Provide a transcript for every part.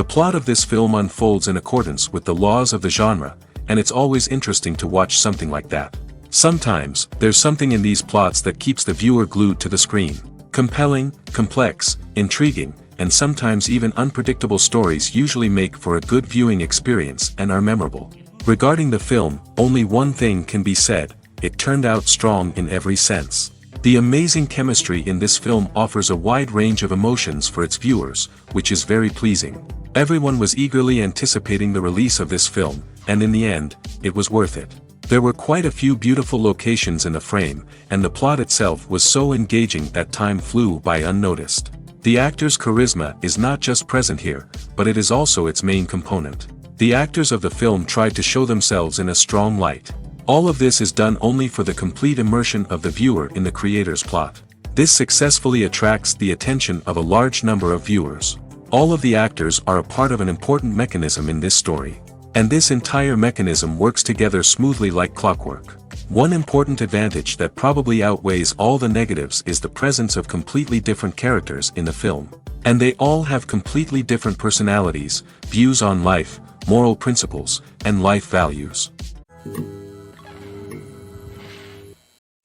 The plot of this film unfolds in accordance with the laws of the genre, and it's always interesting to watch something like that. Sometimes, there's something in these plots that keeps the viewer glued to the screen. Compelling, complex, intriguing, and sometimes even unpredictable stories usually make for a good viewing experience and are memorable. Regarding the film, only one thing can be said: it turned out strong in every sense. The amazing chemistry in this film offers a wide range of emotions for its viewers, which is very pleasing. Everyone was eagerly anticipating the release of this film, and in the end, it was worth it. There were quite a few beautiful locations in the frame, and the plot itself was so engaging that time flew by unnoticed. The actor's charisma is not just present here, but it is also its main component. The actors of the film tried to show themselves in a strong light. All of this is done only for the complete immersion of the viewer in the creator's plot. This successfully attracts the attention of a large number of viewers. All of the actors are a part of an important mechanism in this story. And this entire mechanism works together smoothly like clockwork. One important advantage that probably outweighs all the negatives is the presence of completely different characters in the film. And they all have completely different personalities, views on life, moral principles, and life values.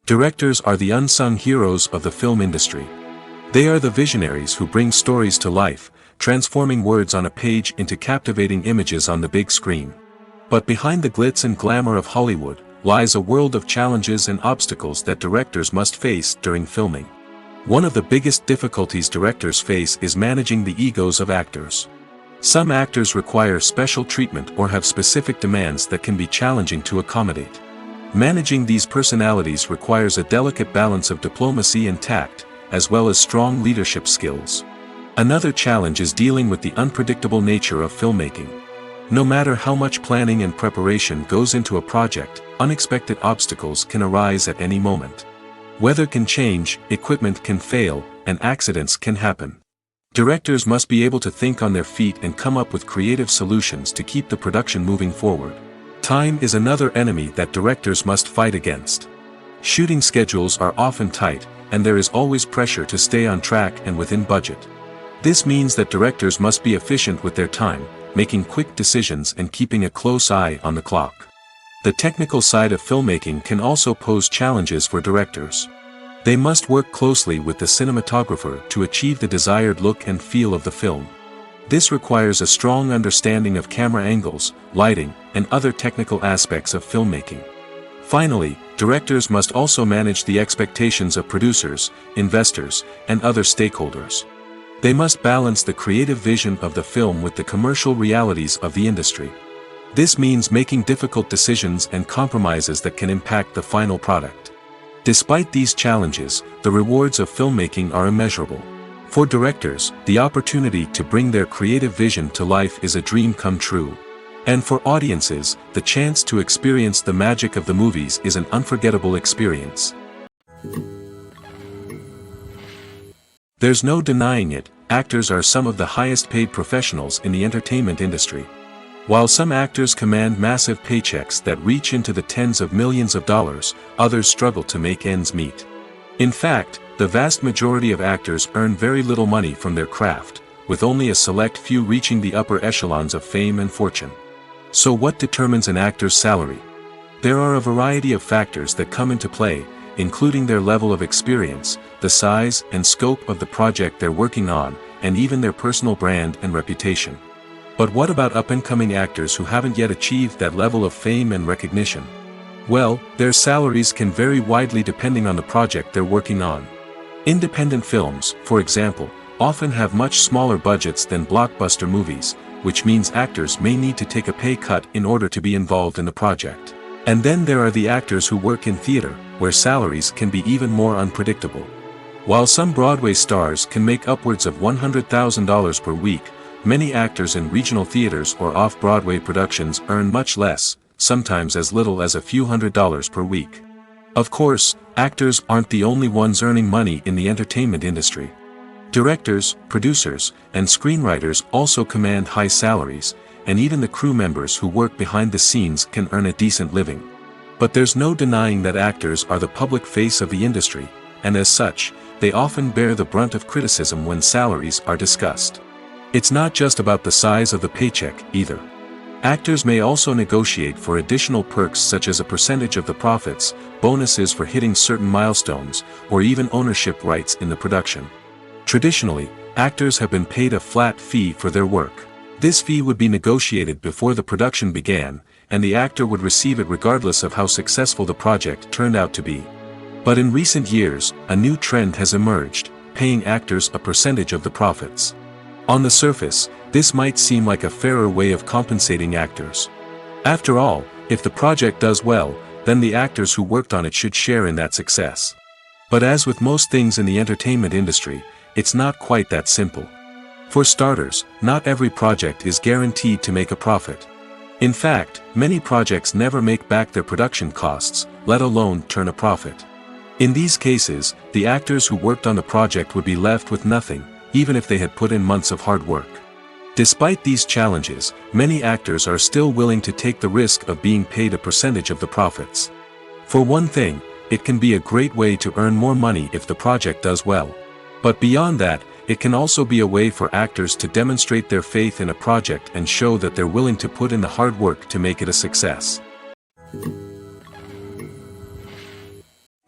Directors are the unsung heroes of the film industry. They are the visionaries who bring stories to life, transforming words on a page into captivating images on the big screen. But behind the glitz and glamour of Hollywood lies a world of challenges and obstacles that directors must face during filming. One of the biggest difficulties directors face is managing the egos of actors. Some actors require special treatment or have specific demands that can be challenging to accommodate. Managing these personalities requires a delicate balance of diplomacy and tact, as well as strong leadership skills. Another challenge is dealing with the unpredictable nature of filmmaking. No matter how much planning and preparation goes into a project, unexpected obstacles can arise at any moment. Weather can change, equipment can fail, and accidents can happen. Directors must be able to think on their feet and come up with creative solutions to keep the production moving forward. Time is another enemy that directors must fight against. Shooting schedules are often tight, and there is always pressure to stay on track and within budget. This means that directors must be efficient with their time, making quick decisions and keeping a close eye on the clock. The technical side of filmmaking can also pose challenges for directors. They must work closely with the cinematographer to achieve the desired look and feel of the film. This requires a strong understanding of camera angles, lighting, and other technical aspects of filmmaking. Finally, directors must also manage the expectations of producers, investors, and other stakeholders. They must balance the creative vision of the film with the commercial realities of the industry. This means making difficult decisions and compromises that can impact the final product. Despite these challenges, the rewards of filmmaking are immeasurable. For directors, the opportunity to bring their creative vision to life is a dream come true. And for audiences, the chance to experience the magic of the movies is an unforgettable experience. There's no denying it, actors are some of the highest paid professionals in the entertainment industry. While some actors command massive paychecks that reach into the tens of millions of dollars, others struggle to make ends meet. In fact, the vast majority of actors earn very little money from their craft, with only a select few reaching the upper echelons of fame and fortune. So what determines an actor's salary? There are a variety of factors that come into play, including their level of experience, the size and scope of the project they're working on, and even their personal brand and reputation. But what about up-and-coming actors who haven't yet achieved that level of fame and recognition? Well, their salaries can vary widely depending on the project they're working on. Independent films, for example, often have much smaller budgets than blockbuster movies, which means actors may need to take a pay cut in order to be involved in the project. And then there are the actors who work in theater, where salaries can be even more unpredictable. While some Broadway stars can make upwards of $100,000 per week, many actors in regional theaters or off-Broadway productions earn much less, sometimes as little as a few $100s per week. Of course, actors aren't the only ones earning money in the entertainment industry. Directors, producers, and screenwriters also command high salaries, and even the crew members who work behind the scenes can earn a decent living. But there's no denying that actors are the public face of the industry, and as such, they often bear the brunt of criticism when salaries are discussed. It's not just about the size of the paycheck, either. Actors may also negotiate for additional perks such as a percentage of the profits, bonuses for hitting certain milestones, or even ownership rights in the production. Traditionally, actors have been paid a flat fee for their work. This fee would be negotiated before the production began, and the actor would receive it regardless of how successful the project turned out to be. But in recent years, a new trend has emerged, paying actors a percentage of the profits. On the surface, this might seem like a fairer way of compensating actors. After all, if the project does well, then the actors who worked on it should share in that success. But as with most things in the entertainment industry, it's not quite that simple. For starters, not every project is guaranteed to make a profit. In fact, many projects never make back their production costs, let alone turn a profit. In these cases, the actors who worked on the project would be left with nothing, even if they had put in months of hard work. Despite these challenges, many actors are still willing to take the risk of being paid a percentage of the profits. For one thing, it can be a great way to earn more money if the project does well. But beyond that, it can also be a way for actors to demonstrate their faith in a project and show that they're willing to put in the hard work to make it a success.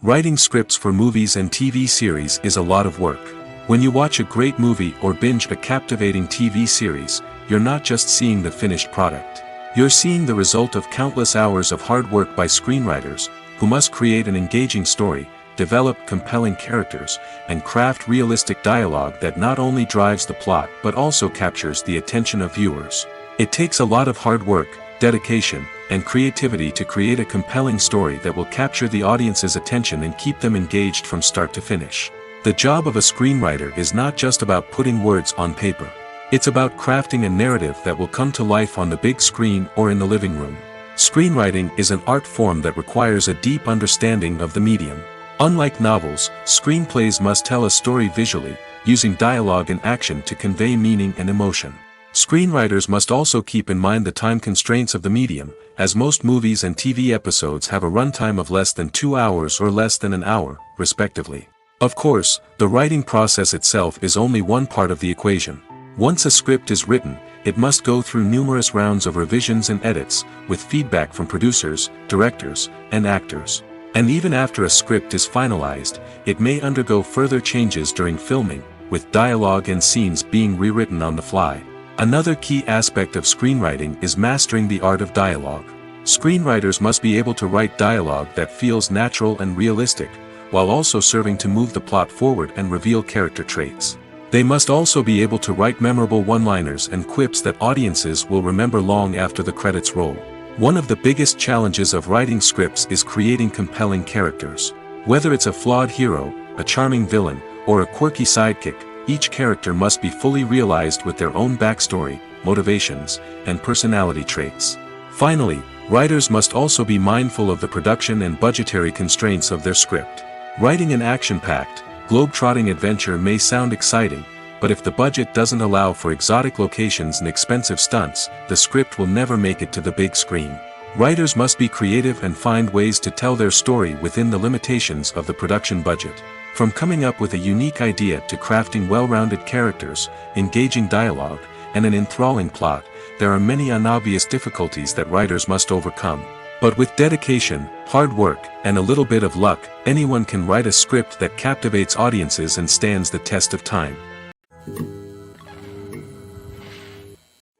Writing scripts for movies and TV series is a lot of work. When you watch a great movie or binge a captivating TV series, you're not just seeing the finished product. You're seeing the result of countless hours of hard work by screenwriters, who must create an engaging story, develop compelling characters, and craft realistic dialogue that not only drives the plot but also captures the attention of viewers. It takes a lot of hard work, dedication, and creativity to create a compelling story that will capture the audience's attention and keep them engaged from start to finish. The job of a screenwriter is not just about putting words on paper. It's about crafting a narrative that will come to life on the big screen or in the living room. Screenwriting is an art form that requires a deep understanding of the medium. Unlike novels, screenplays must tell a story visually, using dialogue and action to convey meaning and emotion. Screenwriters must also keep in mind the time constraints of the medium, as most movies and TV episodes have a runtime of less than 2 hours or less than an hour, respectively. Of course, the writing process itself is only one part of the equation. Once a script is written, it must go through numerous rounds of revisions and edits, with feedback from producers, directors, and actors. And even after a script is finalized, it may undergo further changes during filming, with dialogue and scenes being rewritten on the fly. Another key aspect of screenwriting is mastering the art of dialogue. Screenwriters must be able to write dialogue that feels natural and realistic, while also serving to move the plot forward and reveal character traits. They must also be able to write memorable one-liners and quips that audiences will remember long after the credits roll. One of the biggest challenges of writing scripts is creating compelling characters. Whether it's a flawed hero, a charming villain, or a quirky sidekick, each character must be fully realized with their own backstory, motivations, and personality traits. Finally, writers must also be mindful of the production and budgetary constraints of their script. Writing an action-packed, globe-trotting adventure may sound exciting, but if the budget doesn't allow for exotic locations and expensive stunts, the script will never make it to the big screen. Writers must be creative and find ways to tell their story within the limitations of the production budget. From coming up with a unique idea to crafting well-rounded characters, engaging dialogue, and an enthralling plot, there are many unobvious difficulties that writers must overcome. But with dedication, hard work, and a little bit of luck, anyone can write a script that captivates audiences and stands the test of time.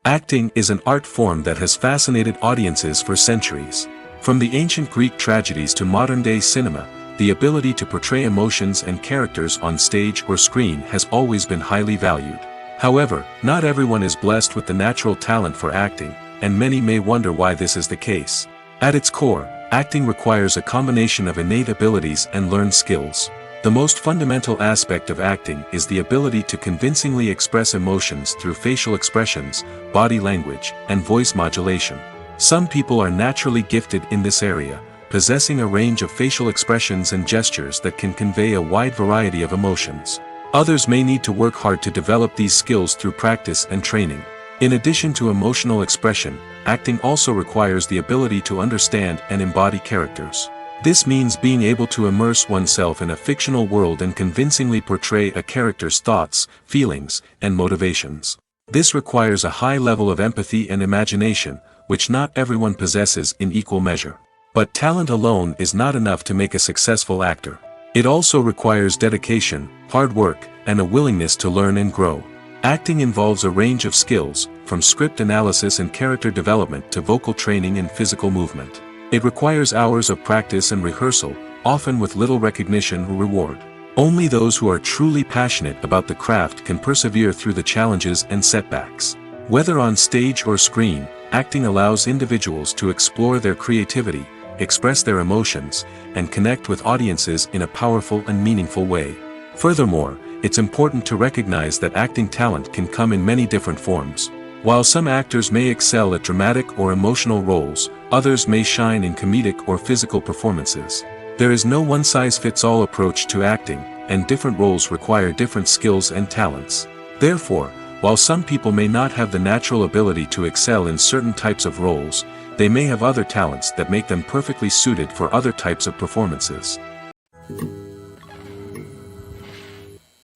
Acting is an art form that has fascinated audiences for centuries. From the ancient Greek tragedies to modern-day cinema, the ability to portray emotions and characters on stage or screen has always been highly valued. However, not everyone is blessed with the natural talent for acting, and many may wonder why this is the case. At its core, acting requires a combination of innate abilities and learned skills. The most fundamental aspect of acting is the ability to convincingly express emotions through facial expressions, body language, and voice modulation. Some people are naturally gifted in this area, possessing a range of facial expressions and gestures that can convey a wide variety of emotions. Others may need to work hard to develop these skills through practice and training. In addition to emotional expression, acting also requires the ability to understand and embody characters. This means being able to immerse oneself in a fictional world and convincingly portray a character's thoughts, feelings, and motivations. This requires a high level of empathy and imagination, which not everyone possesses in equal measure. But talent alone is not enough to make a successful actor. It also requires dedication, hard work, and a willingness to learn and grow. Acting involves a range of skills, from script analysis and character development to vocal training and physical movement. It requires hours of practice and rehearsal, often with little recognition or reward. Only those who are truly passionate about the craft can persevere through the challenges and setbacks. Whether on stage or screen, acting allows individuals to explore their creativity, express their emotions, and connect with audiences in a powerful and meaningful way. Furthermore, it's important to recognize that acting talent can come in many different forms. While some actors may excel at dramatic or emotional roles, others may shine in comedic or physical performances. There is no one-size-fits-all approach to acting, and different roles require different skills and talents. Therefore, while some people may not have the natural ability to excel in certain types of roles, they may have other talents that make them perfectly suited for other types of performances.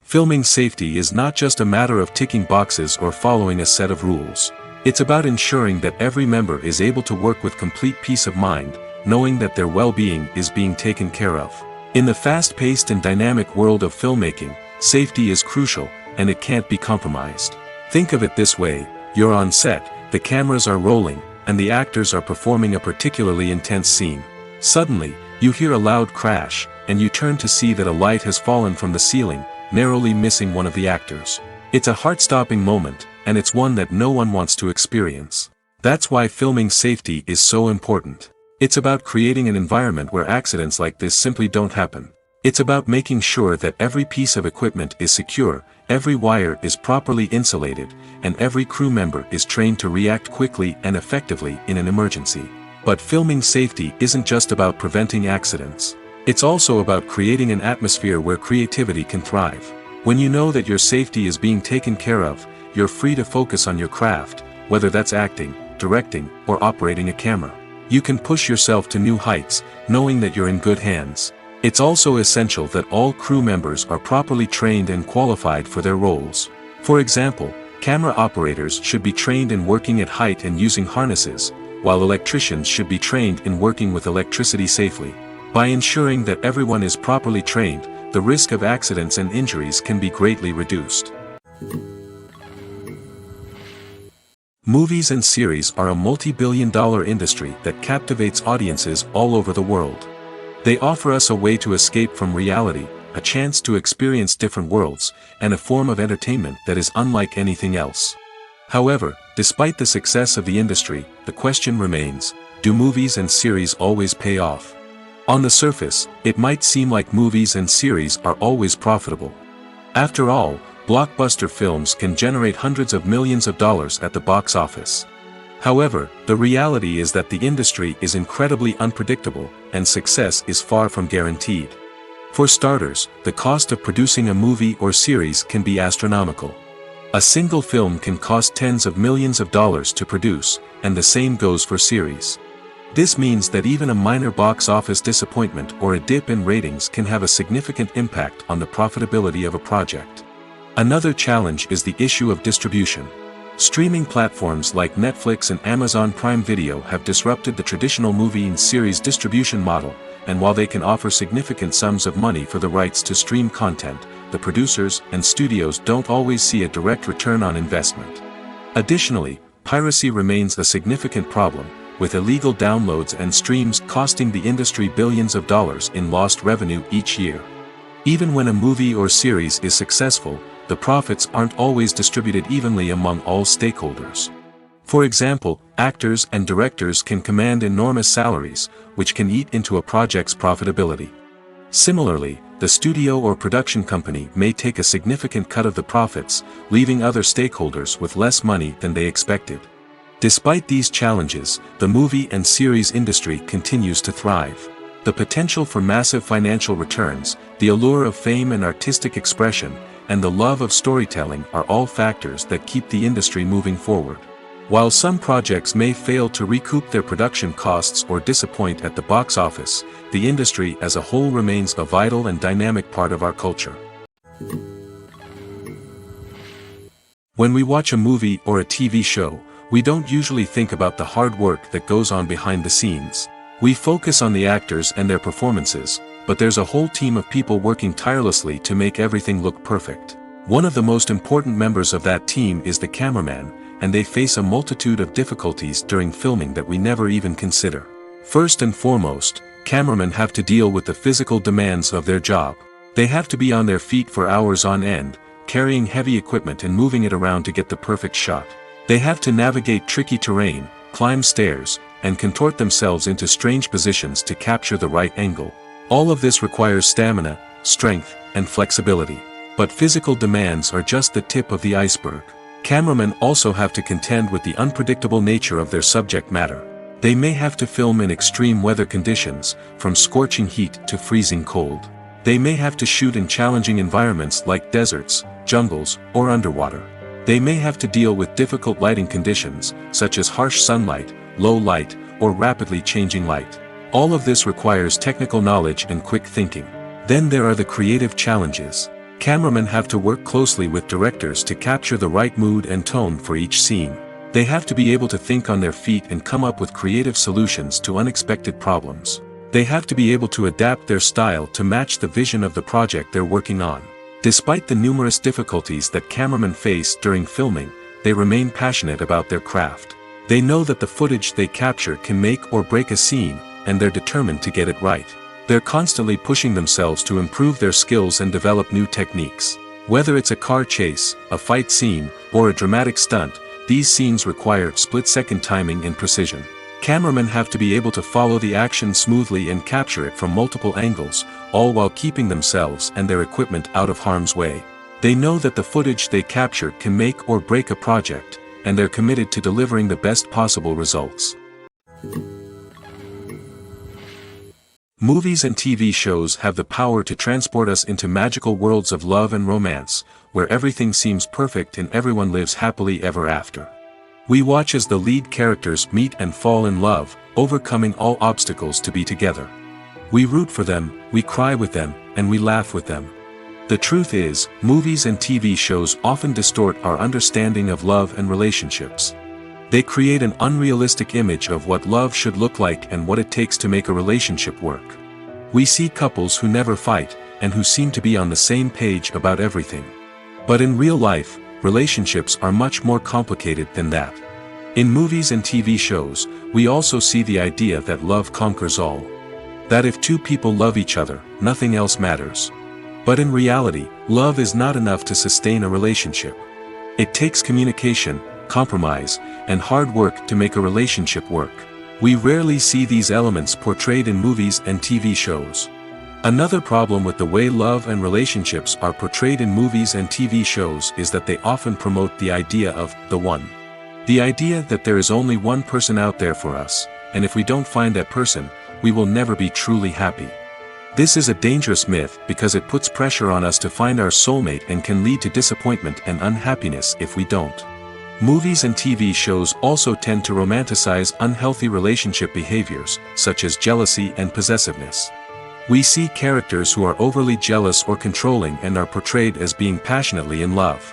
Filming safety is not just a matter of ticking boxes or following a set of rules. It's about ensuring that every member is able to work with complete peace of mind, knowing that their well-being is being taken care of. In the fast-paced and dynamic world of filmmaking, safety is crucial, and it can't be compromised. Think of it this way: you're on set, the cameras are rolling, and the actors are performing a particularly intense scene. Suddenly, you hear a loud crash, and you turn to see that a light has fallen from the ceiling, narrowly missing one of the actors. It's a heart-stopping moment, and it's one that no one wants to experience. That's why filming safety is so important. It's about creating an environment where accidents like this simply don't happen. It's about making sure that every piece of equipment is secure, every wire is properly insulated, and every crew member is trained to react quickly and effectively in an emergency. But filming safety isn't just about preventing accidents. It's also about creating an atmosphere where creativity can thrive. When you know that your safety is being taken care of, you're free to focus on your craft, whether that's acting, directing, or operating a camera. You can push yourself to new heights, knowing that you're in good hands. It's also essential that all crew members are properly trained and qualified for their roles. For example, camera operators should be trained in working at height and using harnesses, while electricians should be trained in working with electricity safely. By ensuring that everyone is properly trained, the risk of accidents and injuries can be greatly reduced. Movies and series are a multi-billion-dollar industry that captivates audiences all over the world. They offer us a way to escape from reality, a chance to experience different worlds, and a form of entertainment that is unlike anything else. However, despite the success of the industry, the question remains: do movies and series always pay off? On the surface, it might seem like movies and series are always profitable. After all, blockbuster films can generate hundreds of millions of dollars at the box office. However, the reality is that the industry is incredibly unpredictable, and success is far from guaranteed. For starters, the cost of producing a movie or series can be astronomical. A single film can cost tens of millions of dollars to produce, and the same goes for series. This means that even a minor box office disappointment or a dip in ratings can have a significant impact on the profitability of a project. Another challenge is the issue of distribution. Streaming platforms like Netflix and Amazon Prime Video have disrupted the traditional movie and series distribution model, and while they can offer significant sums of money for the rights to stream content, the producers and studios don't always see a direct return on investment. Additionally, piracy remains a significant problem, with illegal downloads and streams costing the industry billions of dollars in lost revenue each year. Even when a movie or series is successful, the profits aren't always distributed evenly among all stakeholders. For example, actors and directors can command enormous salaries, which can eat into a project's profitability. Similarly, the studio or production company may take a significant cut of the profits, leaving other stakeholders with less money than they expected. Despite these challenges, the movie and series industry continues to thrive. The potential for massive financial returns, the allure of fame and artistic expression, and the love of storytelling are all factors that keep the industry moving forward. While some projects may fail to recoup their production costs or disappoint at the box office, the industry as a whole remains a vital and dynamic part of our culture. When we watch a movie or a TV show, we don't usually think about the hard work that goes on behind the scenes. We focus on the actors and their performances, but there's a whole team of people working tirelessly to make everything look perfect. One of the most important members of that team is the cameraman, and they face a multitude of difficulties during filming that we never even consider. First and foremost, cameramen have to deal with the physical demands of their job. They have to be on their feet for hours on end, carrying heavy equipment and moving it around to get the perfect shot. They have to navigate tricky terrain, climb stairs, and contort themselves into strange positions to capture the right angle. All of this requires stamina, strength, and flexibility. But physical demands are just the tip of the iceberg. Cameramen also have to contend with the unpredictable nature of their subject matter. They may have to film in extreme weather conditions, from scorching heat to freezing cold. They may have to shoot in challenging environments like deserts, jungles, or underwater. They may have to deal with difficult lighting conditions, such as harsh sunlight, low light, or rapidly changing light. All of this requires technical knowledge and quick thinking. Then there are the creative challenges. Cameramen have to work closely with directors to capture the right mood and tone for each scene. They have to be able to think on their feet and come up with creative solutions to unexpected problems. They have to be able to adapt their style to match the vision of the project they're working on. Despite the numerous difficulties that cameramen face during filming, they remain passionate about their craft. They know that the footage they capture can make or break a scene, and they're determined to get it right. They're constantly pushing themselves to improve their skills and develop new techniques. Whether it's a car chase, a fight scene, or a dramatic stunt, these scenes require split-second timing and precision. Cameramen have to be able to follow the action smoothly and capture it from multiple angles, all while keeping themselves and their equipment out of harm's way. They know that the footage they capture can make or break a project, and they're committed to delivering the best possible results. Movies and TV shows have the power to transport us into magical worlds of love and romance, where everything seems perfect and everyone lives happily ever after. We watch as the lead characters meet and fall in love, overcoming all obstacles to be together. We root for them, we cry with them, and we laugh with them. The truth is, movies and TV shows often distort our understanding of love and relationships. They create an unrealistic image of what love should look like and what it takes to make a relationship work. We see couples who never fight, and who seem to be on the same page about everything. But in real life, relationships are much more complicated than that. In movies and TV shows, we also see the idea that love conquers all. That if two people love each other, nothing else matters. But in reality, love is not enough to sustain a relationship. It takes communication, compromise, and hard work to make a relationship work. We rarely see these elements portrayed in movies and TV shows. Another problem with the way love and relationships are portrayed in movies and TV shows is that they often promote the idea of the one. The idea that there is only one person out there for us, and if we don't find that person, we will never be truly happy. This is a dangerous myth because it puts pressure on us to find our soulmate and can lead to disappointment and unhappiness if we don't. Movies and TV shows also tend to romanticize unhealthy relationship behaviors, such as jealousy and possessiveness. We see characters who are overly jealous or controlling and are portrayed as being passionately in love.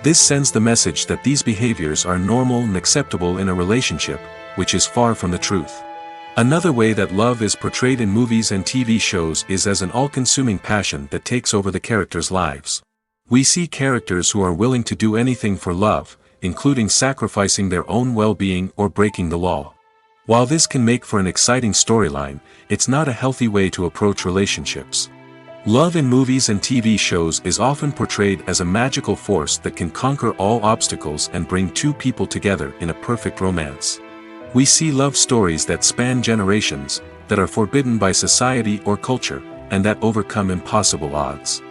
This sends the message that these behaviors are normal and acceptable in a relationship, which is far from the truth. Another way that love is portrayed in movies and TV shows is as an all-consuming passion that takes over the characters' lives. We see characters who are willing to do anything for love, including sacrificing their own well-being or breaking the law. While this can make for an exciting storyline, it's not a healthy way to approach relationships. Love in movies and TV shows is often portrayed as a magical force that can conquer all obstacles and bring two people together in a perfect romance. We see love stories that span generations, that are forbidden by society or culture, and that overcome impossible odds.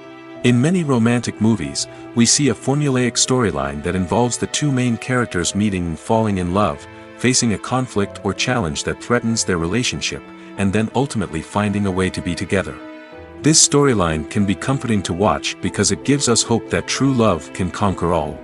In many romantic movies, we see a formulaic storyline that involves the two main characters meeting and falling in love, facing a conflict or challenge that threatens their relationship, and then ultimately finding a way to be together. This storyline can be comforting to watch because it gives us hope that true love can conquer all.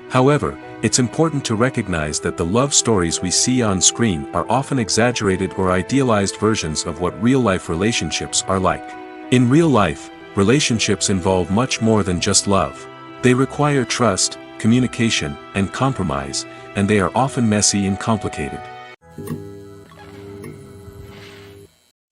However, it's important to recognize that the love stories we see on screen are often exaggerated or idealized versions of what real-life relationships are like. In real life, relationships involve much more than just love. They require trust, communication, and compromise, and they are often messy and complicated.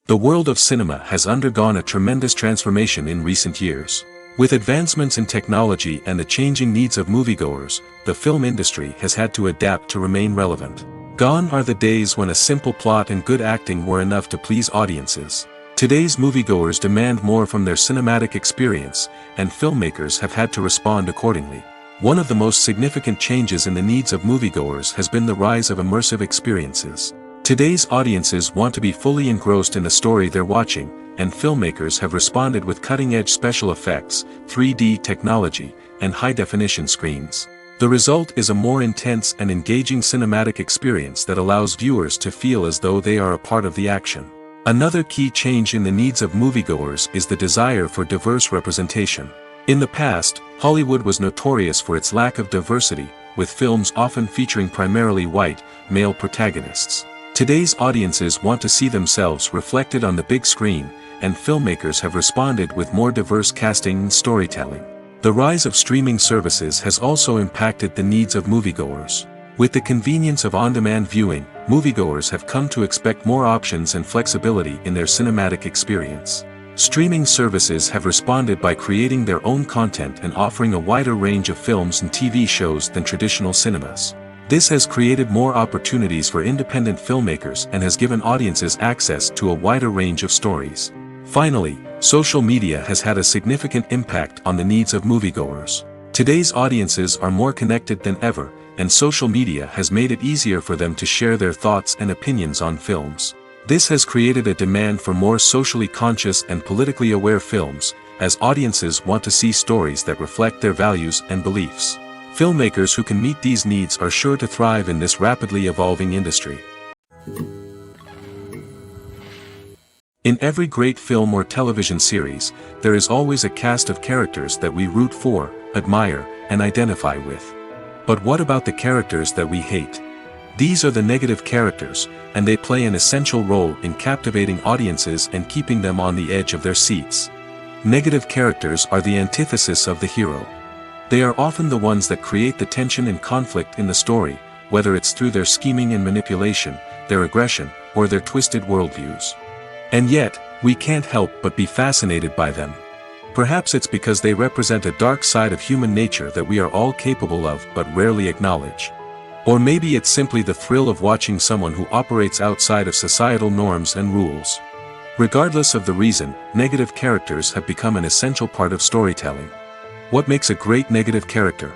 The world of cinema has undergone a tremendous transformation in recent years. With advancements in technology and the changing needs of moviegoers, the film industry has had to adapt to remain relevant. Gone are the days when a simple plot and good acting were enough to please audiences. Today's moviegoers demand more from their cinematic experience, and filmmakers have had to respond accordingly. One of the most significant changes in the needs of moviegoers has been the rise of immersive experiences. Today's audiences want to be fully engrossed in the story they're watching, and filmmakers have responded with cutting-edge special effects, 3D technology, and high-definition screens. The result is a more intense and engaging cinematic experience that allows viewers to feel as though they are a part of the action. Another key change in the needs of moviegoers is the desire for diverse representation. In the past, Hollywood was notorious for its lack of diversity, with films often featuring primarily white, male protagonists. Today's audiences want to see themselves reflected on the big screen, and filmmakers have responded with more diverse casting and storytelling. The rise of streaming services has also impacted the needs of moviegoers. With the convenience of on-demand viewing, moviegoers have come to expect more options and flexibility in their cinematic experience. Streaming services have responded by creating their own content and offering a wider range of films and TV shows than traditional cinemas. This has created more opportunities for independent filmmakers and has given audiences access to a wider range of stories. Finally, social media has had a significant impact on the needs of moviegoers. Today's audiences are more connected than ever, and social media has made it easier for them to share their thoughts and opinions on films. This has created a demand for more socially conscious and politically aware films, as audiences want to see stories that reflect their values and beliefs. Filmmakers who can meet these needs are sure to thrive in this rapidly evolving industry. In every great film or television series, there is always a cast of characters that we root for, admire, and identify with. But what about the characters that we hate? These are the negative characters, and they play an essential role in captivating audiences and keeping them on the edge of their seats. Negative characters are the antithesis of the hero. They are often the ones that create the tension and conflict in the story, whether it's through their scheming and manipulation, their aggression, or their twisted worldviews. And yet, we can't help but be fascinated by them. Perhaps it's because they represent a dark side of human nature that we are all capable of but rarely acknowledge. Or maybe it's simply the thrill of watching someone who operates outside of societal norms and rules. Regardless of the reason, negative characters have become an essential part of storytelling. What makes a great negative character?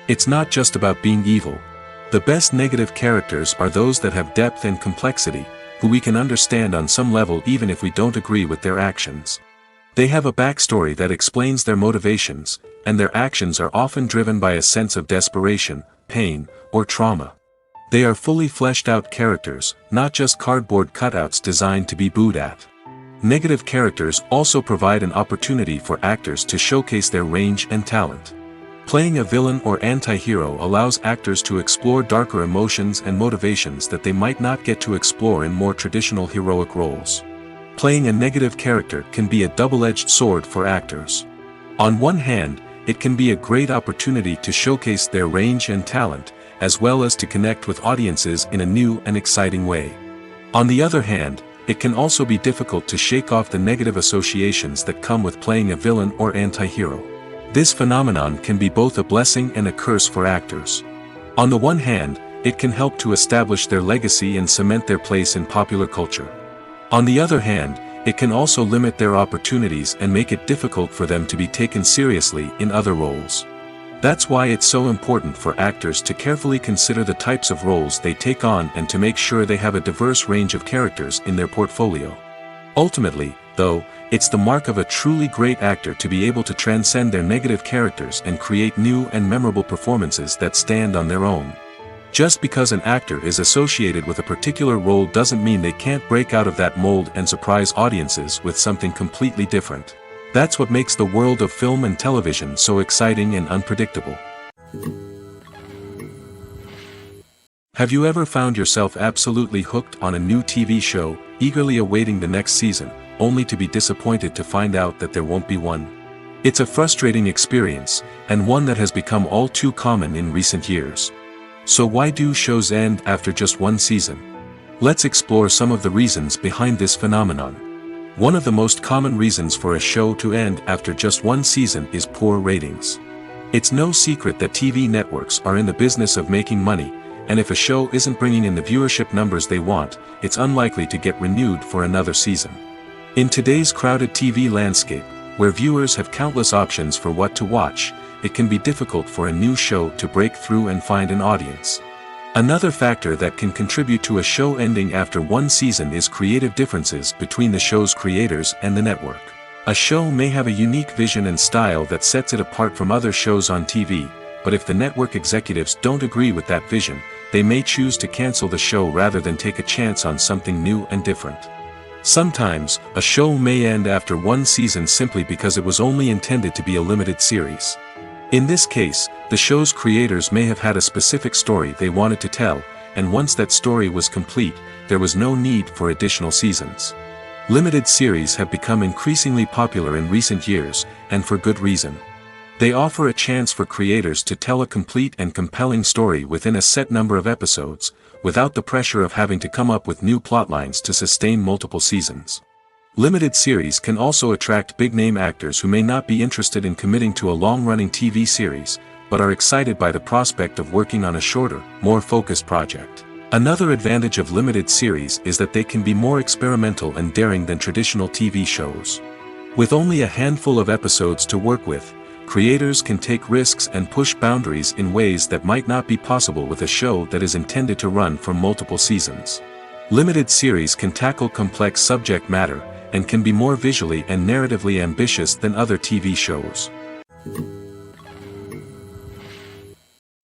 It's not just about being evil. The best negative characters are those that have depth and complexity, who we can understand on some level even if we don't agree with their actions. They have a backstory that explains their motivations, and their actions are often driven by a sense of desperation, pain, or trauma. They are fully fleshed out characters, not just cardboard cutouts designed to be booed at. Negative characters also provide an opportunity for actors to showcase their range and talent. Playing a villain or anti-hero allows actors to explore darker emotions and motivations that they might not get to explore in more traditional heroic roles. Playing a negative character can be a double-edged sword for actors. On one hand, it can be a great opportunity to showcase their range and talent, as well as to connect with audiences in a new and exciting way. On the other hand, it can also be difficult to shake off the negative associations that come with playing a villain or anti-hero. This phenomenon can be both a blessing and a curse for actors. On the one hand, it can help to establish their legacy and cement their place in popular culture. On the other hand, it can also limit their opportunities and make it difficult for them to be taken seriously in other roles. That's why it's so important for actors to carefully consider the types of roles they take on and to make sure they have a diverse range of characters in their portfolio. Ultimately, though, it's the mark of a truly great actor to be able to transcend their negative characters and create new and memorable performances that stand on their own. Just because an actor is associated with a particular role doesn't mean they can't break out of that mold and surprise audiences with something completely different. That's what makes the world of film and television so exciting and unpredictable. Have you ever found yourself absolutely hooked on a new TV show, eagerly awaiting the next season, only to be disappointed to find out that there won't be one? It's a frustrating experience, and one that has become all too common in recent years. So why do shows end after just one season? Let's explore some of the reasons behind this phenomenon. One of the most common reasons for a show to end after just one season is poor ratings. It's no secret that TV networks are in the business of making money, and if a show isn't bringing in the viewership numbers they want, it's unlikely to get renewed for another season. In today's crowded TV landscape, where viewers have countless options for what to watch, it can be difficult for a new show to break through and find an audience. Another factor that can contribute to a show ending after one season is creative differences between the show's creators and the network. A show may have a unique vision and style that sets it apart from other shows on TV, but if the network executives don't agree with that vision, they may choose to cancel the show rather than take a chance on something new and different. Sometimes, a show may end after one season simply because it was only intended to be a limited series. In this case, the show's creators may have had a specific story they wanted to tell, and once that story was complete, there was no need for additional seasons. Limited series have become increasingly popular in recent years, and for good reason. They offer a chance for creators to tell a complete and compelling story within a set number of episodes, without the pressure of having to come up with new plotlines to sustain multiple seasons. Limited series can also attract big-name actors who may not be interested in committing to a long-running TV series, but are excited by the prospect of working on a shorter, more focused project. Another advantage of limited series is that they can be more experimental and daring than traditional TV shows. With only a handful of episodes to work with, creators can take risks and push boundaries in ways that might not be possible with a show that is intended to run for multiple seasons. Limited series can tackle complex subject matter, and can be more visually and narratively ambitious than other TV shows.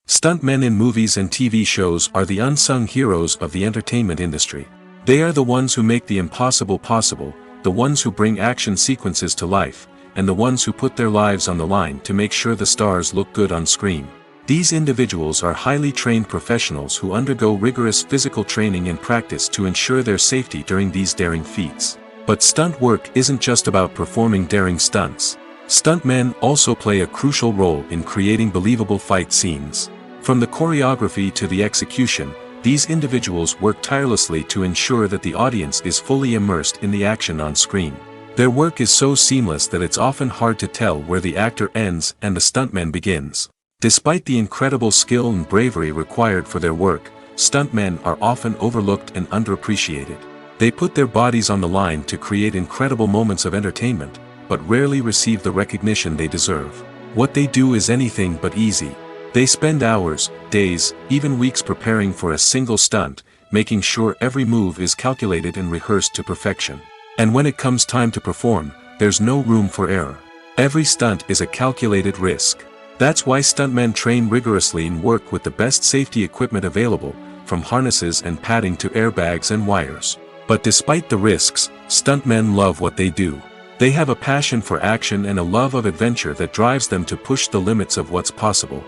Stuntmen in movies and TV shows are the unsung heroes of the entertainment industry. They are the ones who make the impossible possible, the ones who bring action sequences to life, and the ones who put their lives on the line to make sure the stars look good on screen. These individuals are highly trained professionals who undergo rigorous physical training and practice to ensure their safety during these daring feats. But stunt work isn't just about performing daring stunts. Stuntmen also play a crucial role in creating believable fight scenes. From the choreography to the execution, these individuals work tirelessly to ensure that the audience is fully immersed in the action on screen. Their work is so seamless that it's often hard to tell where the actor ends and the stuntman begins. Despite the incredible skill and bravery required for their work, stuntmen are often overlooked and underappreciated. They put their bodies on the line to create incredible moments of entertainment, but rarely receive the recognition they deserve. What they do is anything but easy. They spend hours, days, even weeks preparing for a single stunt, making sure every move is calculated and rehearsed to perfection. And when it comes time to perform, there's no room for error. Every stunt is a calculated risk. That's why stuntmen train rigorously and work with the best safety equipment available, from harnesses and padding to airbags and wires. But despite the risks, stuntmen love what they do. They have a passion for action and a love of adventure that drives them to push the limits of what's possible.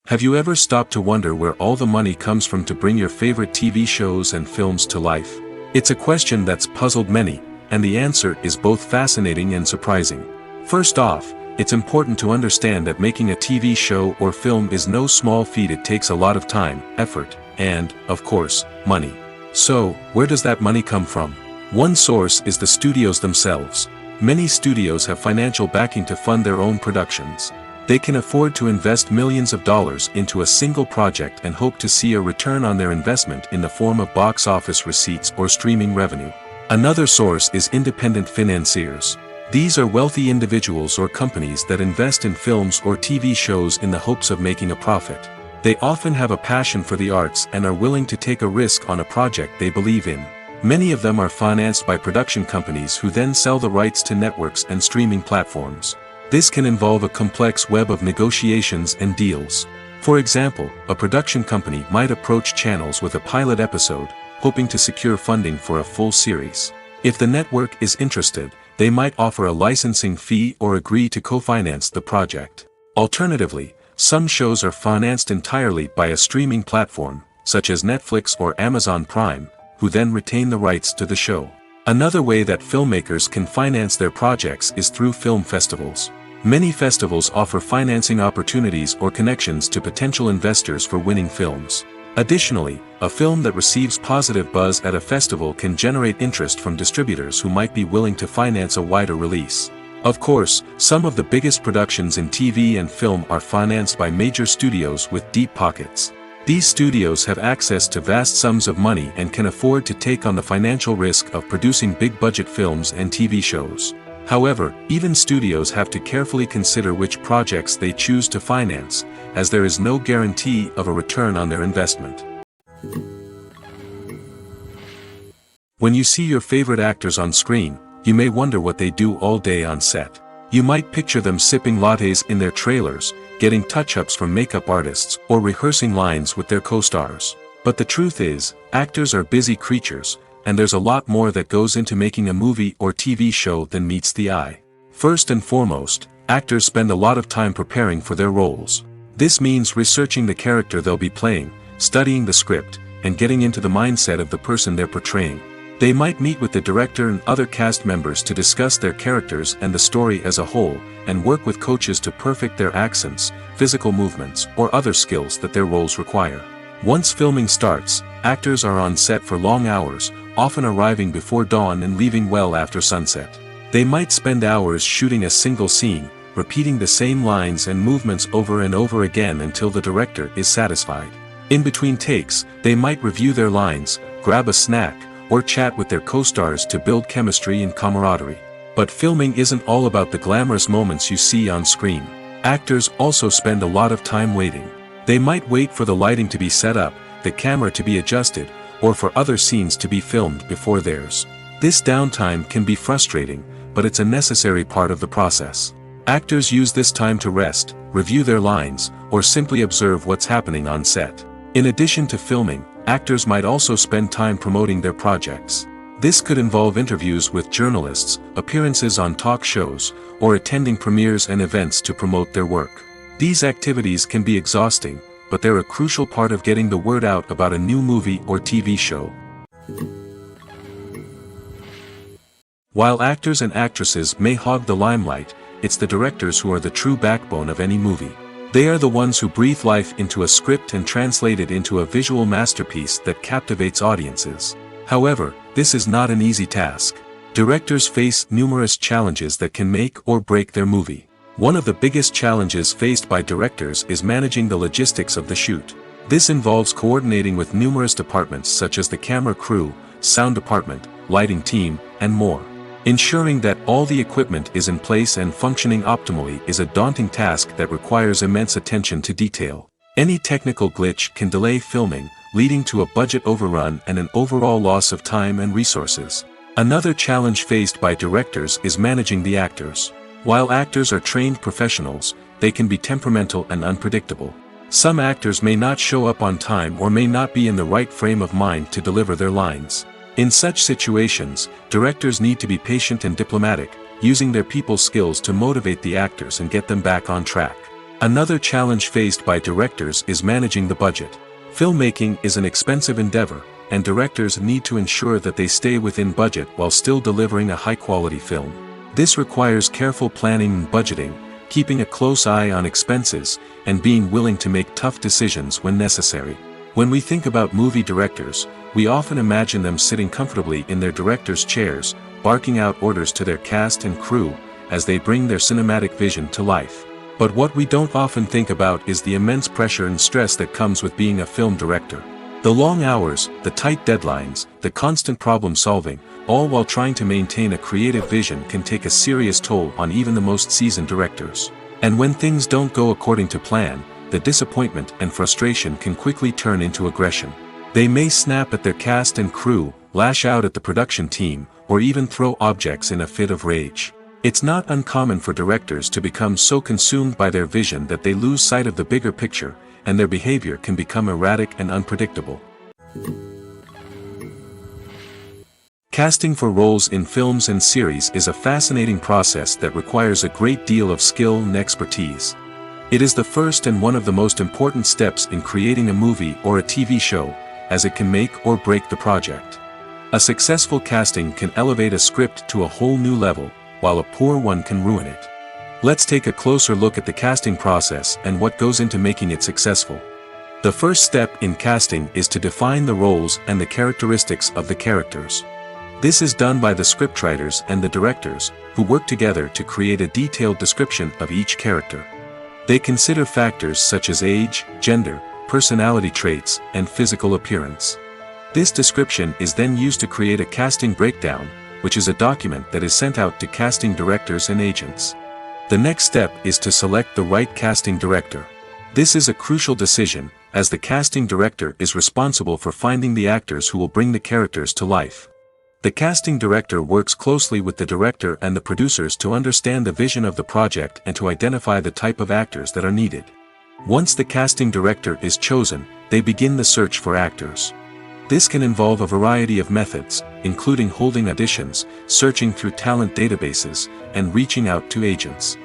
Have you ever stopped to wonder where all the money comes from to bring your favorite TV shows and films to life? It's a question that's puzzled many, and the answer is both fascinating and surprising. First off, it's important to understand that making a TV show or film is no small feat. It takes a lot of time, effort, and, of course, money. So, where does that money come from? One source is the studios themselves. Many studios have financial backing to fund their own productions. They can afford to invest millions of dollars into a single project and hope to see a return on their investment in the form of box office receipts or streaming revenue. Another source is independent financiers. These are wealthy individuals or companies that invest in films or TV shows in the hopes of making a profit. They often have a passion for the arts and are willing to take a risk on a project they believe in. Many of them are financed by production companies who then sell the rights to networks and streaming platforms. This can involve a complex web of negotiations and deals. For example, a production company might approach channels with a pilot episode, hoping to secure funding for a full series. If the network is interested, they might offer a licensing fee or agree to co-finance the project. Alternatively, some shows are financed entirely by a streaming platform, such as Netflix or Amazon Prime, who then retain the rights to the show. Another way that filmmakers can finance their projects is through film festivals. Many festivals offer financing opportunities or connections to potential investors for winning films. Additionally, a film that receives positive buzz at a festival can generate interest from distributors who might be willing to finance a wider release. Of course, some of the biggest productions in TV and film are financed by major studios with deep pockets. These studios have access to vast sums of money and can afford to take on the financial risk of producing big-budget films and TV shows. However, even studios have to carefully consider which projects they choose to finance, as there is no guarantee of a return on their investment. When you see your favorite actors on screen, you may wonder what they do all day on set. You might picture them sipping lattes in their trailers, getting touch-ups from makeup artists, or rehearsing lines with their co-stars. But the truth is, actors are busy creatures, and there's a lot more that goes into making a movie or TV show than meets the eye. First and foremost, actors spend a lot of time preparing for their roles. This means researching the character they'll be playing, studying the script, and getting into the mindset of the person they're portraying. They might meet with the director and other cast members to discuss their characters and the story as a whole, and work with coaches to perfect their accents, physical movements, or other skills that their roles require. Once filming starts, actors are on set for long hours, often arriving before dawn and leaving well after sunset. They might spend hours shooting a single scene, repeating the same lines and movements over and over again until the director is satisfied. In between takes, they might review their lines, grab a snack, or chat with their co-stars to build chemistry and camaraderie. But filming isn't all about the glamorous moments you see on screen. Actors also spend a lot of time waiting. They might wait for the lighting to be set up, the camera to be adjusted, or for other scenes to be filmed before theirs. This downtime can be frustrating, but it's a necessary part of the process. Actors use this time to rest, review their lines, or simply observe what's happening on set. In addition to filming, actors might also spend time promoting their projects. This could involve interviews with journalists, appearances on talk shows, or attending premieres and events to promote their work. These activities can be exhausting, but they're a crucial part of getting the word out about a new movie or TV show. While actors and actresses may hog the limelight, it's the directors who are the true backbone of any movie. They are the ones who breathe life into a script and translate it into a visual masterpiece that captivates audiences. However, this is not an easy task. Directors face numerous challenges that can make or break their movie. One of the biggest challenges faced by directors is managing the logistics of the shoot. This involves coordinating with numerous departments such as the camera crew, sound department, lighting team, and more. Ensuring that all the equipment is in place and functioning optimally is a daunting task that requires immense attention to detail. Any technical glitch can delay filming, leading to a budget overrun and an overall loss of time and resources. Another challenge faced by directors is managing the actors. While actors are trained professionals, they can be temperamental and unpredictable. Some actors may not show up on time or may not be in the right frame of mind to deliver their lines. In such situations, directors need to be patient and diplomatic, using their people skills to motivate the actors and get them back on track. Another challenge faced by directors is managing the budget. Filmmaking is an expensive endeavor, and directors need to ensure that they stay within budget while still delivering a high-quality film. This requires careful planning and budgeting, keeping a close eye on expenses, and being willing to make tough decisions when necessary. When we think about movie directors, we often imagine them sitting comfortably in their director's chairs, barking out orders to their cast and crew, as they bring their cinematic vision to life. But what we don't often think about is the immense pressure and stress that comes with being a film director. The long hours, the tight deadlines, the constant problem solving, all while trying to maintain a creative vision can take a serious toll on even the most seasoned directors. And when things don't go according to plan, the disappointment and frustration can quickly turn into aggression. They may snap at their cast and crew, lash out at the production team, or even throw objects in a fit of rage. It's not uncommon for directors to become so consumed by their vision that they lose sight of the bigger picture, and their behavior can become erratic and unpredictable. Casting for roles in films and series is a fascinating process that requires a great deal of skill and expertise. It is the first and one of the most important steps in creating a movie or a TV show, as it can make or break the project. A successful casting can elevate a script to a whole new level, while a poor one can ruin it. Let's take a closer look at the casting process and what goes into making it successful. The first step in casting is to define the roles and the characteristics of the characters. This is done by the scriptwriters and the directors, who work together to create a detailed description of each character. They consider factors such as age, gender, personality traits, and physical appearance. This description is then used to create a casting breakdown, which is a document that is sent out to casting directors and agents. The next step is to select the right casting director. This is a crucial decision, as the casting director is responsible for finding the actors who will bring the characters to life. The casting director works closely with the director and the producers to understand the vision of the project and to identify the type of actors that are needed. Once the casting director is chosen, they begin the search for actors. This can involve a variety of methods, including holding auditions, searching through talent databases, and reaching out to agents.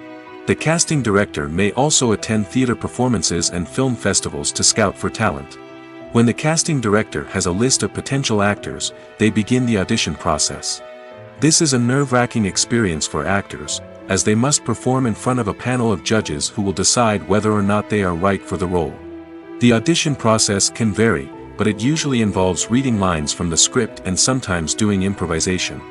The casting director may also attend theater performances and film festivals to scout for talent. When the casting director has a list of potential actors, they begin the audition process. This is a nerve-wracking experience for actors, as they must perform in front of a panel of judges who will decide whether or not they are right for the role. The audition process can vary, but it usually involves reading lines from the script and sometimes doing improvisation.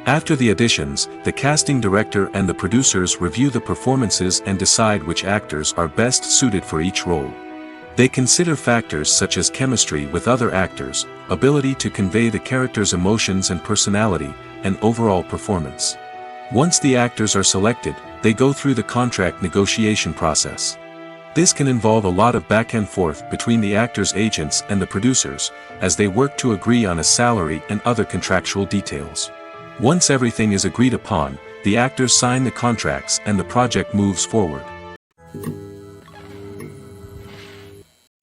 After the auditions, the casting director and the producers review the performances and decide which actors are best suited for each role. They consider factors such as chemistry with other actors, ability to convey the character's emotions and personality, and overall performance. Once the actors are selected, they go through the contract negotiation process. This can involve a lot of back and forth between the actors' agents and the producers, as they work to agree on a salary and other contractual details. Once everything is agreed upon, the actors sign the contracts and the project moves forward.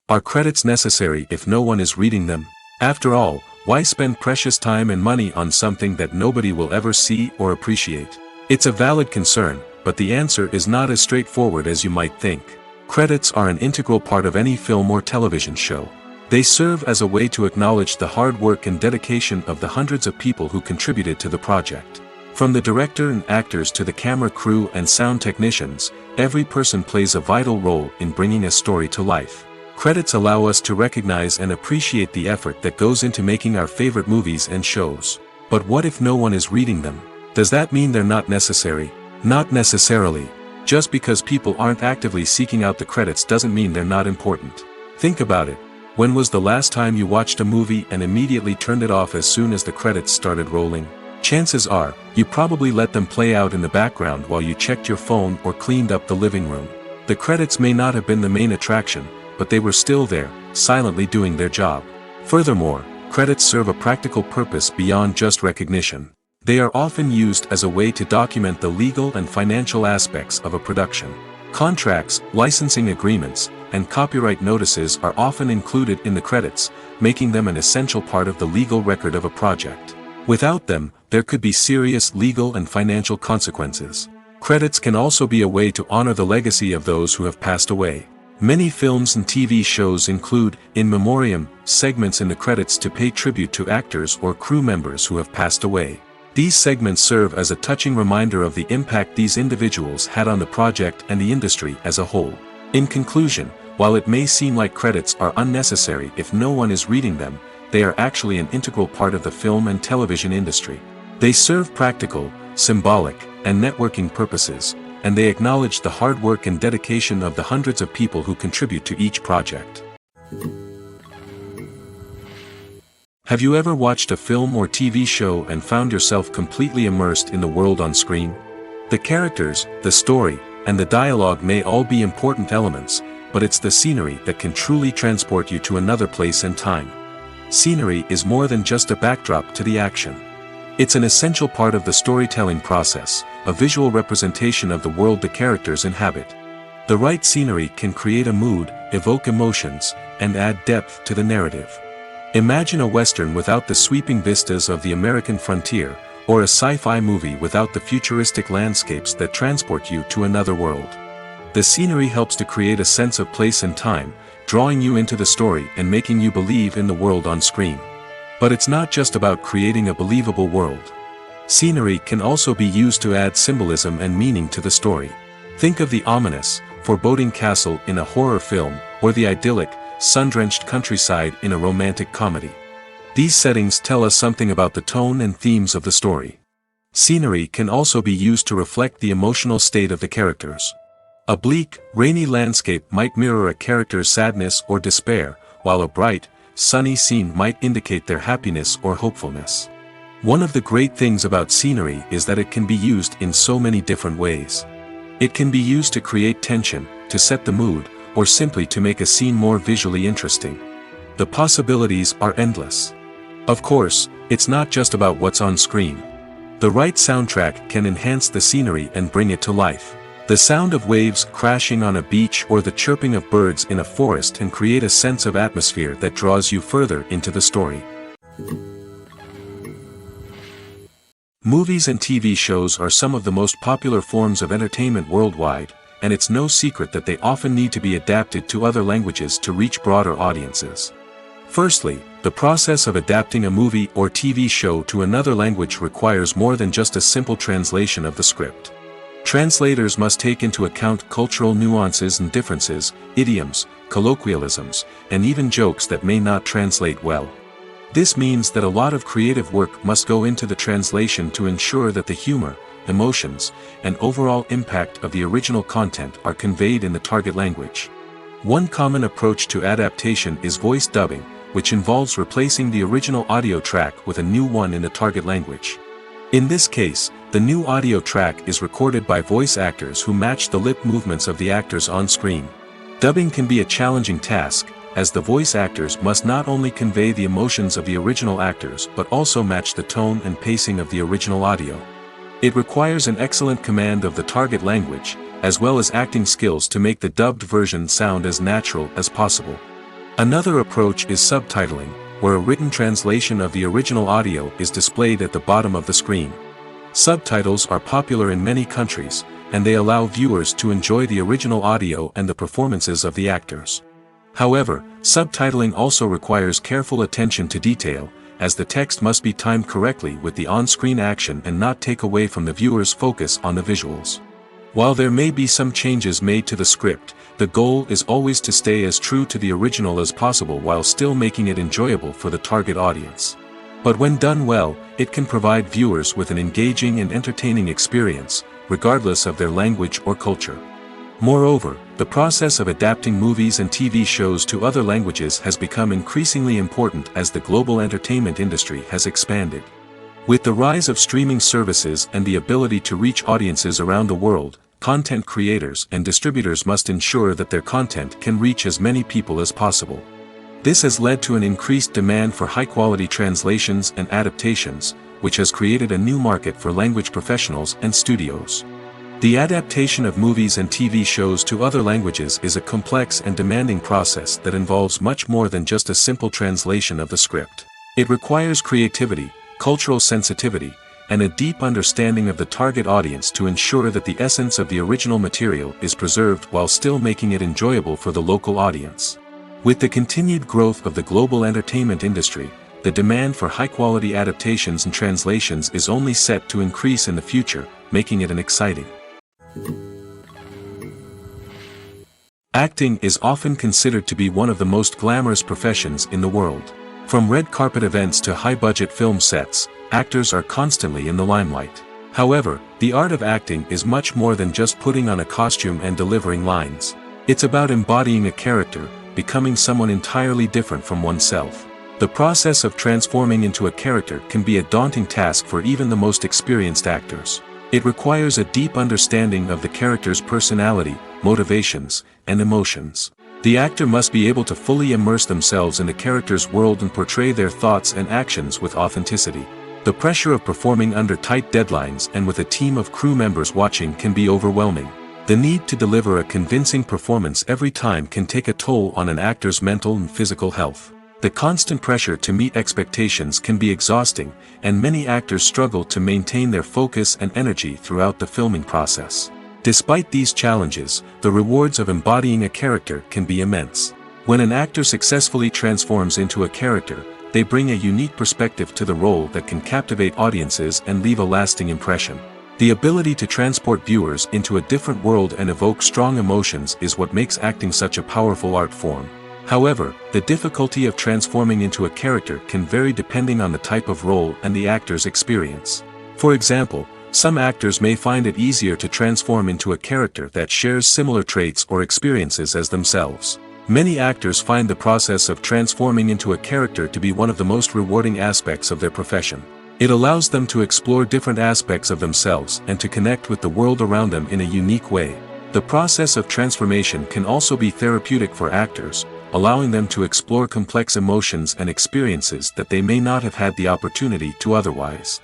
Are credits necessary if no one is reading them? After all, why spend precious time and money on something that nobody will ever see or appreciate? It's a valid concern, but the answer is not as straightforward as you might think. Credits are an integral part of any film or television show. They serve as a way to acknowledge the hard work and dedication of the hundreds of people who contributed to the project. From the director and actors to the camera crew and sound technicians, every person plays a vital role in bringing a story to life. Credits allow us to recognize and appreciate the effort that goes into making our favorite movies and shows. But what if no one is reading them? Does that mean they're not necessary? Not necessarily. Just because people aren't actively seeking out the credits doesn't mean they're not important. Think about it. When was the last time you watched a movie and immediately turned it off as soon as the credits started rolling? Chances are, you probably let them play out in the background while you checked your phone or cleaned up the living room. The credits may not have been the main attraction, but they were still there, silently doing their job. Furthermore, credits serve a practical purpose beyond just recognition. They are often used as a way to document the legal and financial aspects of a production. Contracts, licensing agreements, and copyright notices are often included in the credits, making them an essential part of the legal record of a project. Without them, there could be serious legal and financial consequences. Credits can also be a way to honor the legacy of those who have passed away. Many films and TV shows include, in memoriam, segments in the credits to pay tribute to actors or crew members who have passed away. These segments serve as a touching reminder of the impact these individuals had on the project and the industry as a whole. In conclusion, while it may seem like credits are unnecessary if no one is reading them, they are actually an integral part of the film and television industry. They serve practical, symbolic, and networking purposes, and they acknowledge the hard work and dedication of the hundreds of people who contribute to each project. Have you ever watched a film or TV show and found yourself completely immersed in the world on screen? The characters, the story, and the dialogue may all be important elements, but it's the scenery that can truly transport you to another place and time. Scenery is more than just a backdrop to the action. It's an essential part of the storytelling process, a visual representation of the world the characters inhabit. The right scenery can create a mood, evoke emotions, and add depth to the narrative. Imagine a Western without the sweeping vistas of the American frontier, or a sci-fi movie without the futuristic landscapes that transport you to another world. The scenery helps to create a sense of place and time, drawing you into the story and making you believe in the world on screen. But it's not just about creating a believable world. Scenery can also be used to add symbolism and meaning to the story. Think of the ominous, foreboding castle in a horror film, or the idyllic, sun-drenched countryside in a romantic comedy. These settings tell us something about the tone and themes of the story. Scenery can also be used to reflect the emotional state of the characters. A bleak, rainy landscape might mirror a character's sadness or despair, while a bright, sunny scene might indicate their happiness or hopefulness. One of the great things about scenery is that it can be used in so many different ways. It can be used to create tension, to set the mood, or simply to make a scene more visually interesting. The possibilities are endless. Of course, it's not just about what's on screen. The right soundtrack can enhance the scenery and bring it to life. The sound of waves crashing on a beach or the chirping of birds in a forest can create a sense of atmosphere that draws you further into the story. Movies and TV shows are some of the most popular forms of entertainment worldwide, and it's no secret that they often need to be adapted to other languages to reach broader audiences. Firstly, the process of adapting a movie or TV show to another language requires more than just a simple translation of the script. Translators must take into account cultural nuances and differences, idioms, colloquialisms, and even jokes that may not translate well. This means that a lot of creative work must go into the translation to ensure that the humor, emotions, and overall impact of the original content are conveyed in the target language. One common approach to adaptation is voice dubbing, which involves replacing the original audio track with a new one in the target language. In this case, the new audio track is recorded by voice actors who match the lip movements of the actors on screen. Dubbing can be a challenging task, as the voice actors must not only convey the emotions of the original actors but also match the tone and pacing of the original audio. It requires an excellent command of the target language, as well as acting skills to make the dubbed version sound as natural as possible. Another approach is subtitling, where a written translation of the original audio is displayed at the bottom of the screen. Subtitles are popular in many countries, and they allow viewers to enjoy the original audio and the performances of the actors. However, subtitling also requires careful attention to detail, as the text must be timed correctly with the on-screen action and not take away from the viewer's focus on the visuals. While there may be some changes made to the script, the goal is always to stay as true to the original as possible while still making it enjoyable for the target audience. But when done well, it can provide viewers with an engaging and entertaining experience, regardless of their language or culture. Moreover, the process of adapting movies and TV shows to other languages has become increasingly important as the global entertainment industry has expanded. With the rise of streaming services and the ability to reach audiences around the world, content creators and distributors must ensure that their content can reach as many people as possible. This has led to an increased demand for high-quality translations and adaptations, which has created a new market for language professionals and studios. The adaptation of movies and TV shows to other languages is a complex and demanding process that involves much more than just a simple translation of the script. It requires creativity, cultural sensitivity, and a deep understanding of the target audience to ensure that the essence of the original material is preserved while still making it enjoyable for the local audience. With the continued growth of the global entertainment industry, the demand for high-quality adaptations and translations is only set to increase in the future, making it an exciting. Acting is often considered to be one of the most glamorous professions in the world. From red carpet events to high-budget film sets, actors are constantly in the limelight. However, the art of acting is much more than just putting on a costume and delivering lines. It's about embodying a character, becoming someone entirely different from oneself. The process of transforming into a character can be a daunting task for even the most experienced actors. It requires a deep understanding of the character's personality, motivations, and emotions. The actor must be able to fully immerse themselves in the character's world and portray their thoughts and actions with authenticity. The pressure of performing under tight deadlines and with a team of crew members watching can be overwhelming. The need to deliver a convincing performance every time can take a toll on an actor's mental and physical health. The constant pressure to meet expectations can be exhausting, and many actors struggle to maintain their focus and energy throughout the filming process. Despite these challenges, the rewards of embodying a character can be immense. When an actor successfully transforms into a character, they bring a unique perspective to the role that can captivate audiences and leave a lasting impression. The ability to transport viewers into a different world and evoke strong emotions is what makes acting such a powerful art form. However, the difficulty of transforming into a character can vary depending on the type of role and the actor's experience. For example, some actors may find it easier to transform into a character that shares similar traits or experiences as themselves. Many actors find the process of transforming into a character to be one of the most rewarding aspects of their profession. It allows them to explore different aspects of themselves and to connect with the world around them in a unique way. The process of transformation can also be therapeutic for actors, allowing them to explore complex emotions and experiences that they may not have had the opportunity to otherwise.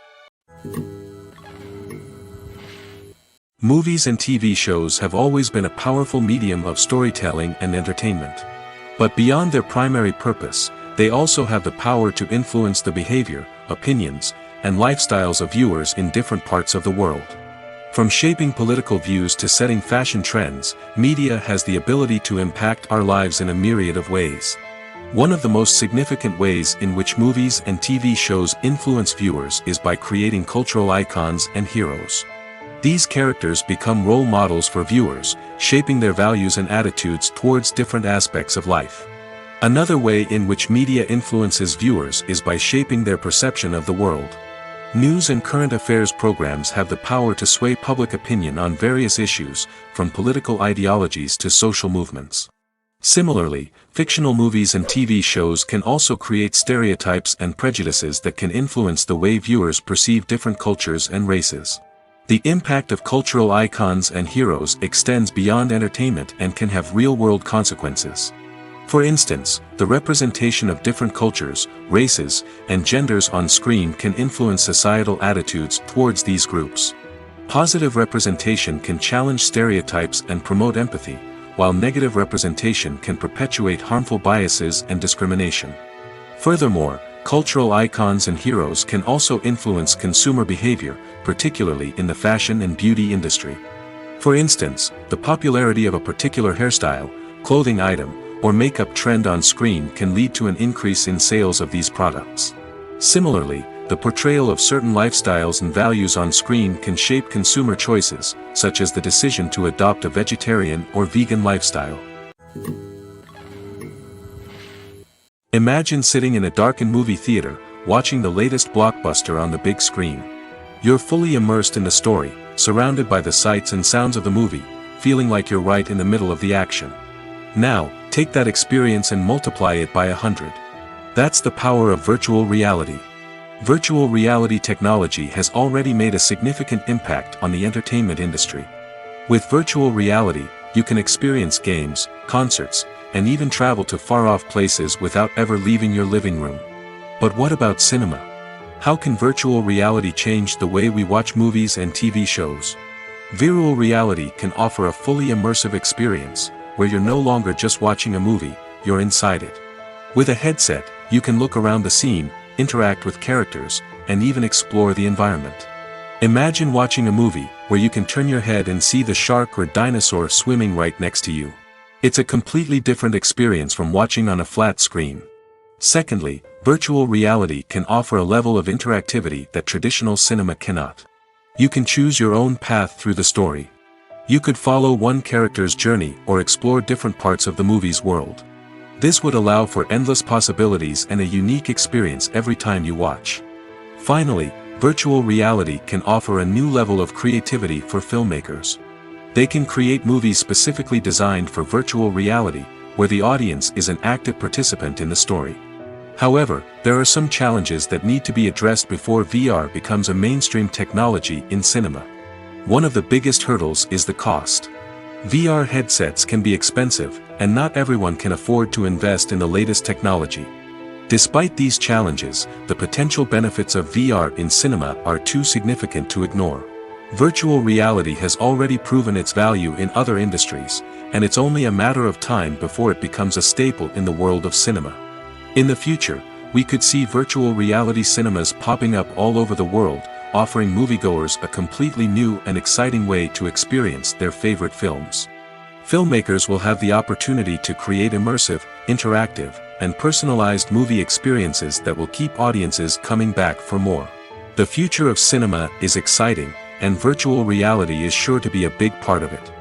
Movies and TV shows have always been a powerful medium of storytelling and entertainment. But beyond their primary purpose, they also have the power to influence the behavior, opinions, and lifestyles of viewers in different parts of the world. From shaping political views to setting fashion trends, media has the ability to impact our lives in a myriad of ways. One of the most significant ways in which movies and TV shows influence viewers is by creating cultural icons and heroes. These characters become role models for viewers, shaping their values and attitudes towards different aspects of life. Another way in which media influences viewers is by shaping their perception of the world. News and current affairs programs have the power to sway public opinion on various issues, from political ideologies to social movements. Similarly, fictional movies and TV shows can also create stereotypes and prejudices that can influence the way viewers perceive different cultures and races. The impact of cultural icons and heroes extends beyond entertainment and can have real-world consequences. For instance, the representation of different cultures, races, and genders on screen can influence societal attitudes towards these groups. Positive representation can challenge stereotypes and promote empathy, while negative representation can perpetuate harmful biases and discrimination. Furthermore, cultural icons and heroes can also influence consumer behavior, particularly in the fashion and beauty industry. For instance, the popularity of a particular hairstyle, clothing item, or makeup trend on screen can lead to an increase in sales of these products. Similarly, the portrayal of certain lifestyles and values on screen can shape consumer choices, such as the decision to adopt a vegetarian or vegan lifestyle. Imagine sitting in a darkened movie theater, watching the latest blockbuster on the big screen. You're fully immersed in the story, surrounded by the sights and sounds of the movie, feeling like you're right in the middle of the action. Now, take that experience and multiply it by 100. That's the power of virtual reality. Virtual reality technology has already made a significant impact on the entertainment industry. With virtual reality, you can experience games, concerts, and even travel to far-off places without ever leaving your living room. But what about cinema? How can virtual reality change the way we watch movies and TV shows? Virtual reality can offer a fully immersive experience, where you're no longer just watching a movie, you're inside it. With a headset, you can look around the scene, interact with characters, and even explore the environment. Imagine watching a movie where you can turn your head and see the shark or dinosaur swimming right next to you. It's a completely different experience from watching on a flat screen. Secondly, virtual reality can offer a level of interactivity that traditional cinema cannot. You can choose your own path through the story. You could follow one character's journey or explore different parts of the movie's world. This would allow for endless possibilities and a unique experience every time you watch. Finally, virtual reality can offer a new level of creativity for filmmakers. They can create movies specifically designed for virtual reality, where the audience is an active participant in the story. However, there are some challenges that need to be addressed before VR becomes a mainstream technology in cinema. One of the biggest hurdles is the cost. VR headsets can be expensive, and not everyone can afford to invest in the latest technology. Despite these challenges, the potential benefits of VR in cinema are too significant to ignore. Virtual reality has already proven its value in other industries, and it's only a matter of time before it becomes a staple in the world of cinema. In the future, we could see virtual reality cinemas popping up all over the world, offering moviegoers a completely new and exciting way to experience their favorite films. Filmmakers will have the opportunity to create immersive, interactive, and personalized movie experiences that will keep audiences coming back for more. The future of cinema is exciting, and virtual reality is sure to be a big part of it.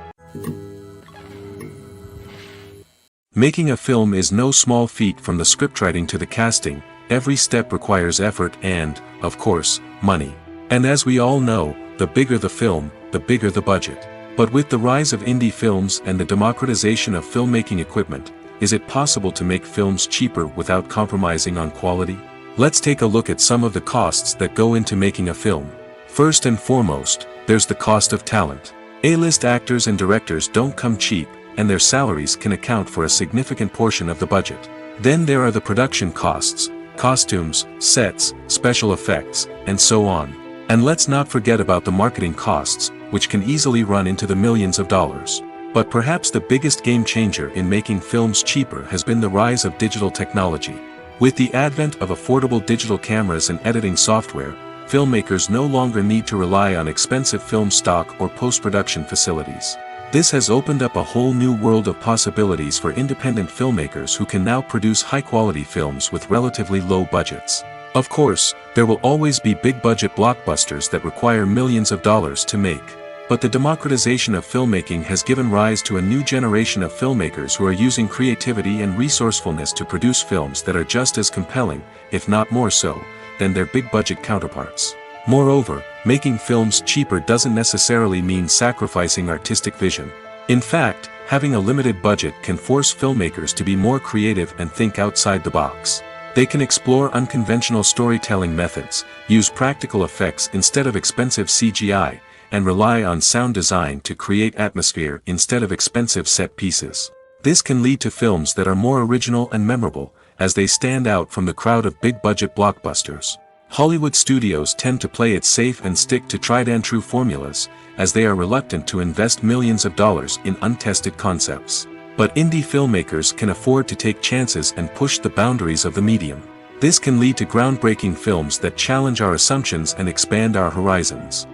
Making a film is no small feat. From the scriptwriting to the casting, every step requires effort and, of course, money. And as we all know, the bigger the film, the bigger the budget. But with the rise of indie films and the democratization of filmmaking equipment, is it possible to make films cheaper without compromising on quality? Let's take a look at some of the costs that go into making a film. First and foremost, there's the cost of talent. A-list actors and directors don't come cheap, and their salaries can account for a significant portion of the budget. Then there are the production costs, costumes, sets, special effects, and so on. And let's not forget about the marketing costs, which can easily run into the millions of dollars. But perhaps the biggest game changer in making films cheaper has been the rise of digital technology. With the advent of affordable digital cameras and editing software, filmmakers no longer need to rely on expensive film stock or post-production facilities. This has opened up a whole new world of possibilities for independent filmmakers who can now produce high-quality films with relatively low budgets. Of course, there will always be big-budget blockbusters that require millions of dollars to make. But the democratization of filmmaking has given rise to a new generation of filmmakers who are using creativity and resourcefulness to produce films that are just as compelling, if not more so, than their big-budget counterparts. Moreover, making films cheaper doesn't necessarily mean sacrificing artistic vision. In fact, having a limited budget can force filmmakers to be more creative and think outside the box. They can explore unconventional storytelling methods, use practical effects instead of expensive CGI, and rely on sound design to create atmosphere instead of expensive set pieces. This can lead to films that are more original and memorable, as they stand out from the crowd of big-budget blockbusters. Hollywood studios tend to play it safe and stick to tried-and-true formulas, as they are reluctant to invest millions of dollars in untested concepts. But indie filmmakers can afford to take chances and push the boundaries of the medium. This can lead to groundbreaking films that challenge our assumptions and expand our horizons.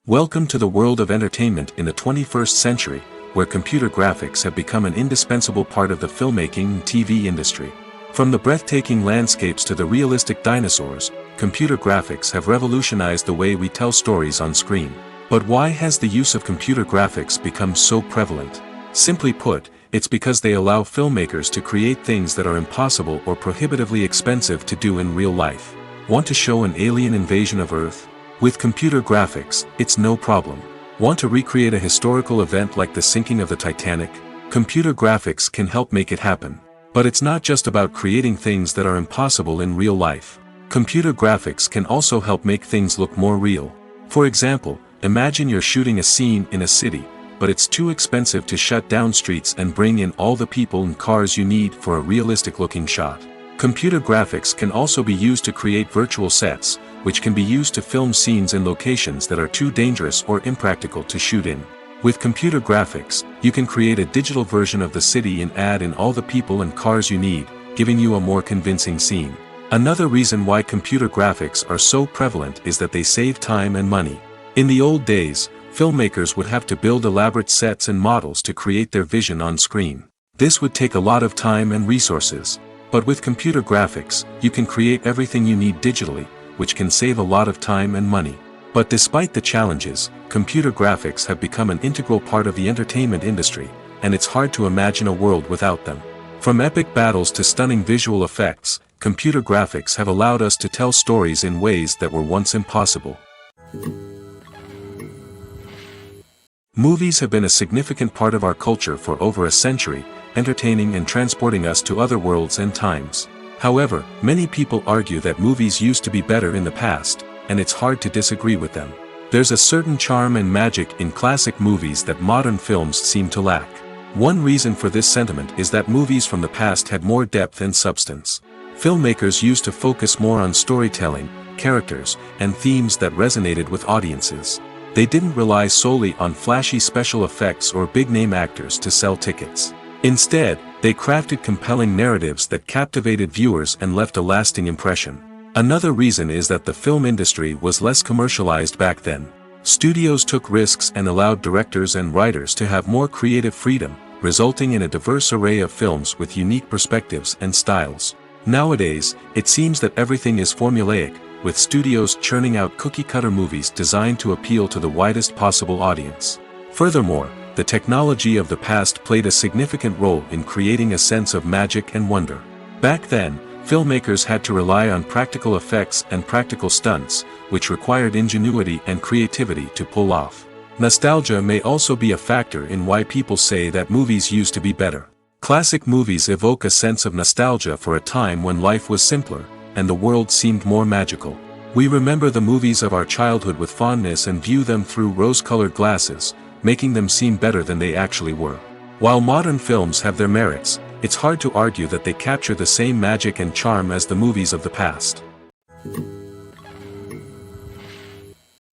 Welcome to the world of entertainment in the 21st century, where computer graphics have become an indispensable part of the filmmaking and TV industry. From the breathtaking landscapes to the realistic dinosaurs, computer graphics have revolutionized the way we tell stories on screen. But why has the use of computer graphics become so prevalent? Simply put, it's because they allow filmmakers to create things that are impossible or prohibitively expensive to do in real life. Want to show an alien invasion of Earth? With computer graphics, it's no problem. Want to recreate a historical event like the sinking of the Titanic? Computer graphics can help make it happen. But it's not just about creating things that are impossible in real life. Computer graphics can also help make things look more real. For example, imagine you're shooting a scene in a city, but it's too expensive to shut down streets and bring in all the people and cars you need for a realistic-looking shot. Computer graphics can also be used to create virtual sets, which can be used to film scenes in locations that are too dangerous or impractical to shoot in. With computer graphics, you can create a digital version of the city and add in all the people and cars you need, giving you a more convincing scene. Another reason why computer graphics are so prevalent is that they save time and money. In the old days, filmmakers would have to build elaborate sets and models to create their vision on screen. This would take a lot of time and resources. But with computer graphics, you can create everything you need digitally, which can save a lot of time and money. But despite the challenges, computer graphics have become an integral part of the entertainment industry, and it's hard to imagine a world without them. From epic battles to stunning visual effects, computer graphics have allowed us to tell stories in ways that were once impossible. Movies have been a significant part of our culture for over a century, entertaining and transporting us to other worlds and times. However, many people argue that movies used to be better in the past, and it's hard to disagree with them. There's a certain charm and magic in classic movies that modern films seem to lack. One reason for this sentiment is that movies from the past had more depth and substance. Filmmakers used to focus more on storytelling, characters, and themes that resonated with audiences. They didn't rely solely on flashy special effects or big-name actors to sell tickets. Instead, they crafted compelling narratives that captivated viewers and left a lasting impression. Another reason is that the film industry was less commercialized back then. Studios took risks and allowed directors and writers to have more creative freedom, resulting in a diverse array of films with unique perspectives and styles. Nowadays, it seems that everything is formulaic, with studios churning out cookie-cutter movies designed to appeal to the widest possible audience. Furthermore, the technology of the past played a significant role in creating a sense of magic and wonder. Back then, filmmakers had to rely on practical effects and practical stunts, which required ingenuity and creativity to pull off. Nostalgia may also be a factor in why people say that movies used to be better. Classic movies evoke a sense of nostalgia for a time when life was simpler, and the world seemed more magical. We remember the movies of our childhood with fondness and view them through rose-colored glasses, making them seem better than they actually were. While modern films have their merits, it's hard to argue that they capture the same magic and charm as the movies of the past.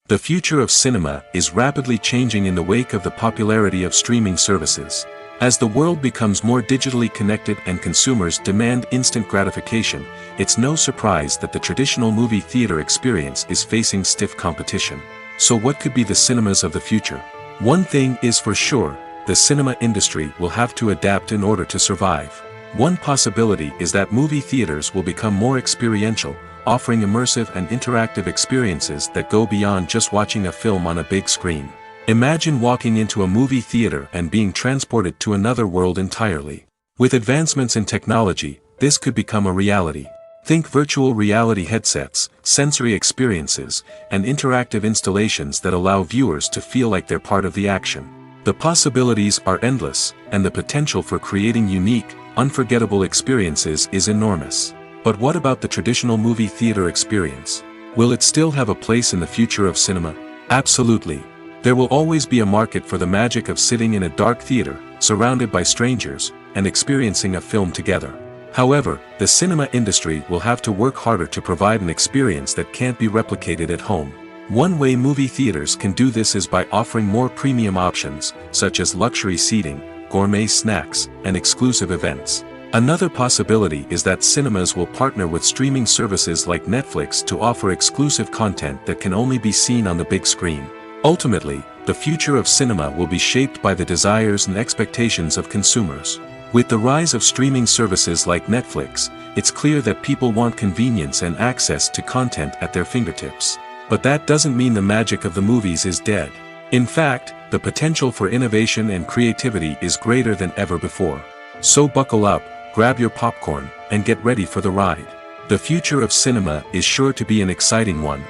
The future of cinema is rapidly changing in the wake of the popularity of streaming services. As the world becomes more digitally connected and consumers demand instant gratification, it's no surprise that the traditional movie theater experience is facing stiff competition. So what could be the cinemas of the future? One thing is for sure, the cinema industry will have to adapt in order to survive. One possibility is that movie theaters will become more experiential, offering immersive and interactive experiences that go beyond just watching a film on a big screen. Imagine walking into a movie theater and being transported to another world entirely. With advancements in technology, this could become a reality. Think virtual reality headsets, sensory experiences, and interactive installations that allow viewers to feel like they're part of the action. The possibilities are endless, and the potential for creating unique, unforgettable experiences is enormous. But what about the traditional movie theater experience? Will it still have a place in the future of cinema? Absolutely. There will always be a market for the magic of sitting in a dark theater, surrounded by strangers, and experiencing a film together. However, the cinema industry will have to work harder to provide an experience that can't be replicated at home. One way movie theaters can do this is by offering more premium options, such as luxury seating, gourmet snacks, and exclusive events. Another possibility is that cinemas will partner with streaming services like Netflix to offer exclusive content that can only be seen on the big screen. Ultimately, the future of cinema will be shaped by the desires and expectations of consumers. With the rise of streaming services like Netflix, it's clear that people want convenience and access to content at their fingertips. But that doesn't mean the magic of the movies is dead. In fact, the potential for innovation and creativity is greater than ever before. So buckle up, grab your popcorn, and get ready for the ride. The future of cinema is sure to be an exciting one.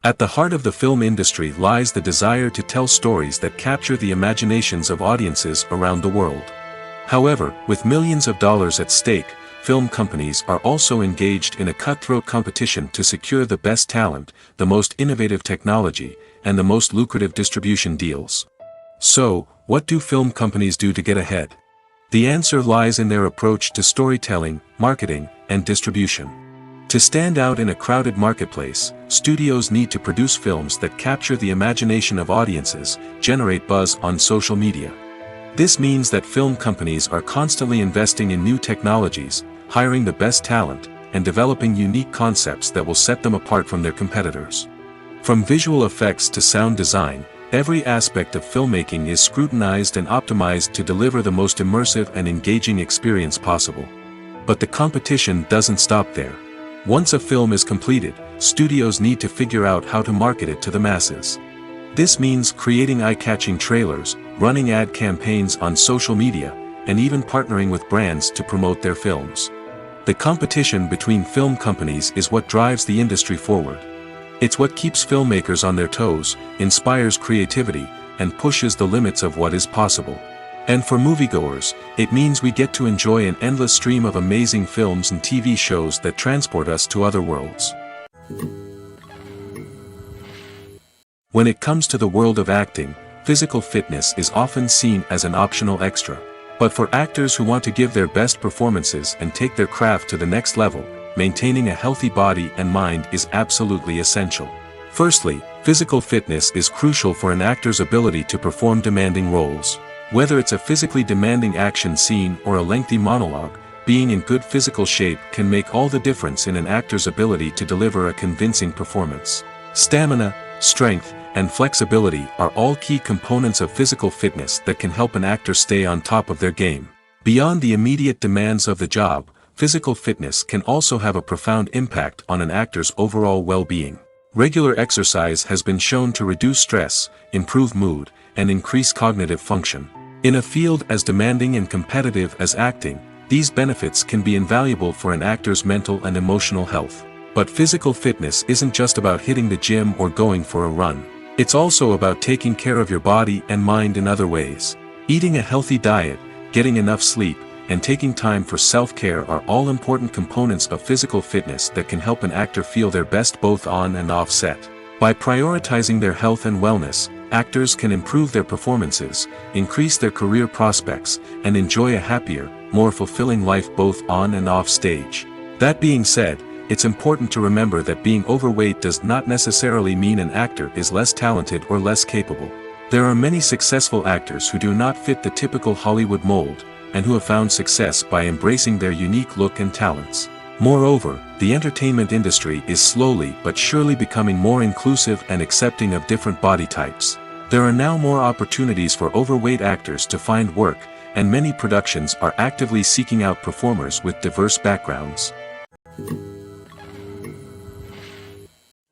At the heart of the film industry lies the desire to tell stories that capture the imaginations of audiences around the world. However, with millions of dollars at stake, film companies are also engaged in a cutthroat competition to secure the best talent, the most innovative technology, and the most lucrative distribution deals. So, what do film companies do to get ahead? The answer lies in their approach to storytelling, marketing, and distribution. To stand out in a crowded marketplace, studios need to produce films that capture the imagination of audiences, generate buzz on social media. This means that film companies are constantly investing in new technologies, hiring the best talent, and developing unique concepts that will set them apart from their competitors. From visual effects to sound design, every aspect of filmmaking is scrutinized and optimized to deliver the most immersive and engaging experience possible. But the competition doesn't stop there. Once a film is completed, studios need to figure out how to market it to the masses. This means creating eye-catching trailers, running ad campaigns on social media, and even partnering with brands to promote their films. The competition between film companies is what drives the industry forward. It's what keeps filmmakers on their toes, inspires creativity, and pushes the limits of what is possible. And for moviegoers, it means we get to enjoy an endless stream of amazing films and TV shows that transport us to other worlds. When it comes to the world of acting, physical fitness is often seen as an optional extra. But for actors who want to give their best performances and take their craft to the next level, maintaining a healthy body and mind is absolutely essential. Firstly, physical fitness is crucial for an actor's ability to perform demanding roles. Whether it's a physically demanding action scene or a lengthy monologue, being in good physical shape can make all the difference in an actor's ability to deliver a convincing performance. Stamina, strength, and flexibility are all key components of physical fitness that can help an actor stay on top of their game. Beyond the immediate demands of the job, physical fitness can also have a profound impact on an actor's overall well-being. Regular exercise has been shown to reduce stress, improve mood, and increase cognitive function. In a field as demanding and competitive as acting, these benefits can be invaluable for an actor's mental and emotional health. But physical fitness isn't just about hitting the gym or going for a run. It's also about taking care of your body and mind in other ways. Eating a healthy diet, getting enough sleep, and taking time for self-care are all important components of physical fitness that can help an actor feel their best both on and off set. By prioritizing their health and wellness, actors can improve their performances, increase their career prospects, and enjoy a happier, more fulfilling life both on and off stage. That being said, it's important to remember that being overweight does not necessarily mean an actor is less talented or less capable. There are many successful actors who do not fit the typical Hollywood mold, and who have found success by embracing their unique look and talents. Moreover, the entertainment industry is slowly but surely becoming more inclusive and accepting of different body types. There are now more opportunities for overweight actors to find work, and many productions are actively seeking out performers with diverse backgrounds.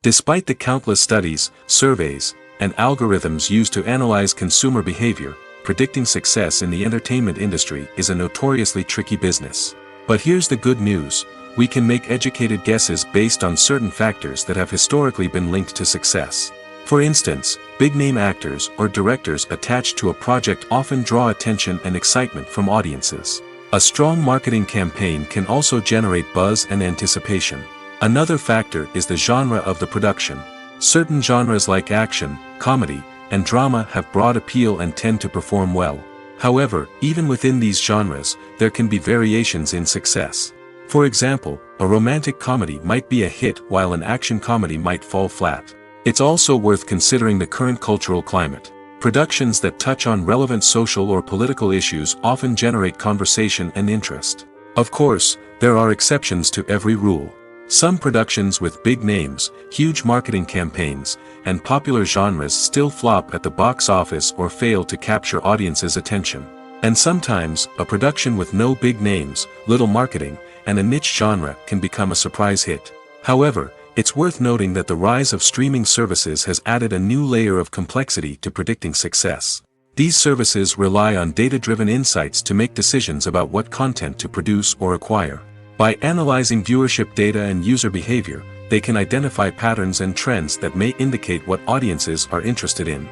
Despite the countless studies, surveys, and algorithms used to analyze consumer behavior, predicting success in the entertainment industry is a notoriously tricky business. But here's the good news: we can make educated guesses based on certain factors that have historically been linked to success. For instance, big-name actors or directors attached to a project often draw attention and excitement from audiences. A strong marketing campaign can also generate buzz and anticipation. Another factor is the genre of the production. Certain genres like action, comedy, and drama have broad appeal and tend to perform well. However, even within these genres, there can be variations in success. For example, a romantic comedy might be a hit while an action comedy might fall flat. It's also worth considering the current cultural climate. Productions that touch on relevant social or political issues often generate conversation and interest. Of course, there are exceptions to every rule. Some productions with big names, huge marketing campaigns, and popular genres still flop at the box office or fail to capture audiences' attention. And sometimes, a production with no big names, little marketing, and a niche genre can become a surprise hit. However, it's worth noting that the rise of streaming services has added a new layer of complexity to predicting success. These services rely on data-driven insights to make decisions about what content to produce or acquire. By analyzing viewership data and user behavior, they can identify patterns and trends that may indicate what audiences are interested in.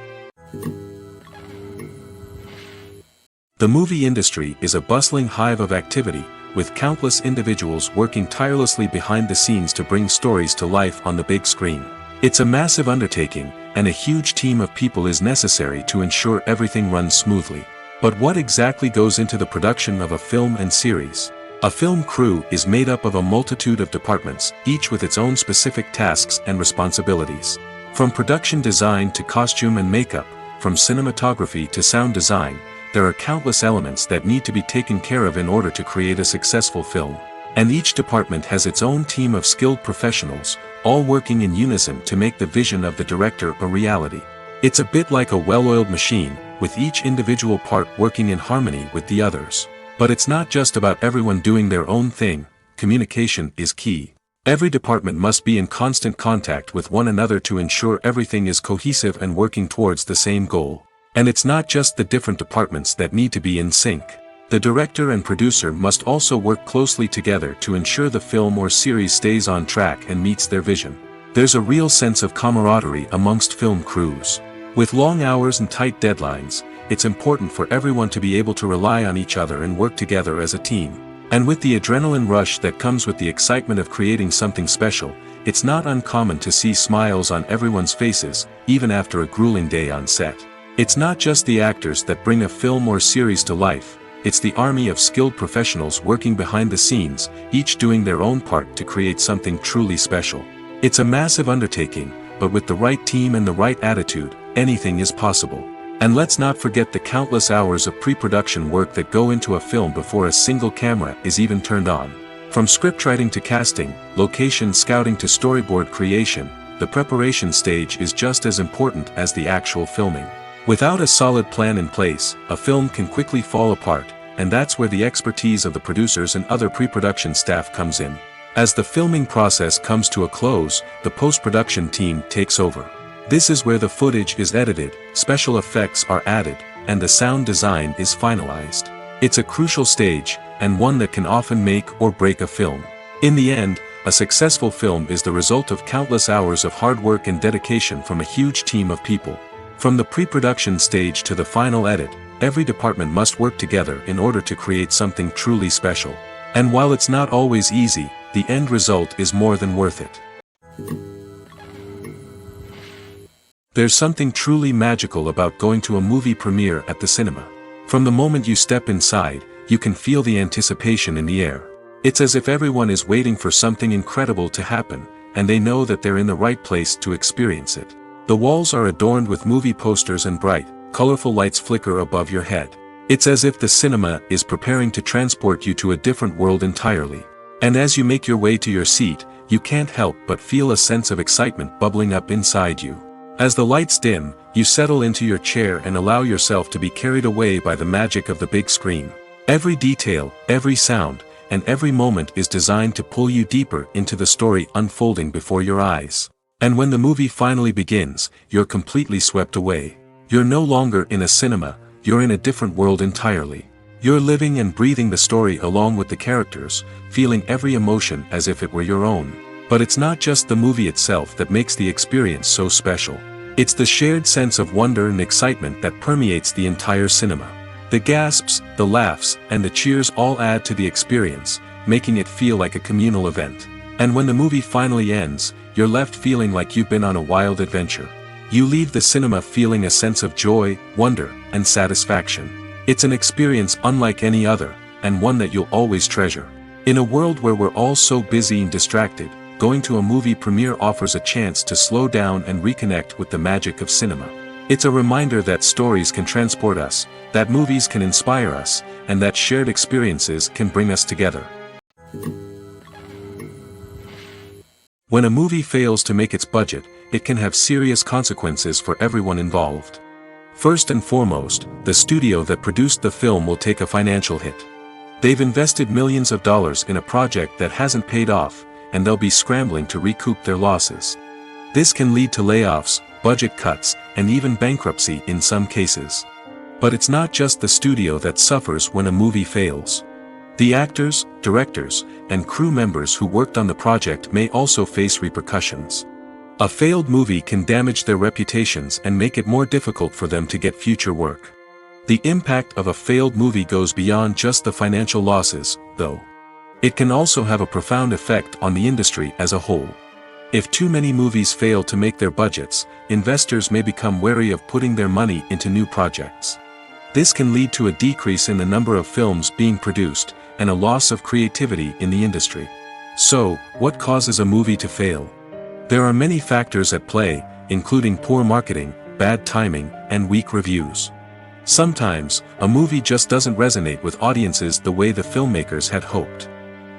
The movie industry is a bustling hive of activity, with countless individuals working tirelessly behind the scenes to bring stories to life on the big screen. It's a massive undertaking, and a huge team of people is necessary to ensure everything runs smoothly. But what exactly goes into the production of a film and series? A film crew is made up of a multitude of departments, each with its own specific tasks and responsibilities. From production design to costume and makeup, from cinematography to sound design, there are countless elements that need to be taken care of in order to create a successful film. And each department has its own team of skilled professionals, all working in unison to make the vision of the director a reality. It's a bit like a well-oiled machine, with each individual part working in harmony with the others. But it's not just about everyone doing their own thing. Communication is key. Every department must be in constant contact with one another to ensure everything is cohesive and working towards the same goal. And it's not just the different departments that need to be in sync. The director and producer must also work closely together to ensure the film or series stays on track and meets their vision. There's a real sense of camaraderie amongst film crews. With long hours and tight deadlines, it's important for everyone to be able to rely on each other and work together as a team. And with the adrenaline rush that comes with the excitement of creating something special, it's not uncommon to see smiles on everyone's faces, even after a grueling day on set. It's not just the actors that bring a film or series to life, it's the army of skilled professionals working behind the scenes, each doing their own part to create something truly special. It's a massive undertaking, but with the right team and the right attitude, anything is possible. And let's not forget the countless hours of pre-production work that go into a film before a single camera is even turned on. From scriptwriting to casting, location scouting to storyboard creation, the preparation stage is just as important as the actual filming. Without a solid plan in place, a film can quickly fall apart, and that's where the expertise of the producers and other pre-production staff comes in. As the filming process comes to a close, the post-production team takes over. This is where the footage is edited, special effects are added, and the sound design is finalized. It's a crucial stage, and one that can often make or break a film. In the end, a successful film is the result of countless hours of hard work and dedication from a huge team of people. From the pre-production stage to the final edit, every department must work together in order to create something truly special. And while it's not always easy, the end result is more than worth it. There's something truly magical about going to a movie premiere at the cinema. From the moment you step inside, you can feel the anticipation in the air. It's as if everyone is waiting for something incredible to happen, and they know that they're in the right place to experience it. The walls are adorned with movie posters and bright, colorful lights flicker above your head. It's as if the cinema is preparing to transport you to a different world entirely. And as you make your way to your seat, you can't help but feel a sense of excitement bubbling up inside you. As the lights dim, you settle into your chair and allow yourself to be carried away by the magic of the big screen. Every detail, every sound, and every moment is designed to pull you deeper into the story unfolding before your eyes. And when the movie finally begins, you're completely swept away. You're no longer in a cinema, you're in a different world entirely. You're living and breathing the story along with the characters, feeling every emotion as if it were your own. But it's not just the movie itself that makes the experience so special. It's the shared sense of wonder and excitement that permeates the entire cinema. The gasps, the laughs, and the cheers all add to the experience, making it feel like a communal event. And when the movie finally ends, you're left feeling like you've been on a wild adventure. You leave the cinema feeling a sense of joy, wonder, and satisfaction. It's an experience unlike any other, and one that you'll always treasure. In a world where we're all so busy and distracted, going to a movie premiere offers a chance to slow down and reconnect with the magic of cinema. It's a reminder that stories can transport us, that movies can inspire us, and that shared experiences can bring us together. When a movie fails to make its budget, it can have serious consequences for everyone involved. First and foremost, the studio that produced the film will take a financial hit. They've invested millions of dollars in a project that hasn't paid off, and they'll be scrambling to recoup their losses. This can lead to layoffs, budget cuts, and even bankruptcy in some cases. But it's not just the studio that suffers when a movie fails. The actors, directors, and crew members who worked on the project may also face repercussions. A failed movie can damage their reputations and make it more difficult for them to get future work. The impact of a failed movie goes beyond just the financial losses, though. It can also have a profound effect on the industry as a whole. If too many movies fail to make their budgets, investors may become wary of putting their money into new projects. This can lead to a decrease in the number of films being produced, and a loss of creativity in the industry. So, what causes a movie to fail? There are many factors at play, including poor marketing, bad timing, and weak reviews. Sometimes, a movie just doesn't resonate with audiences the way the filmmakers had hoped.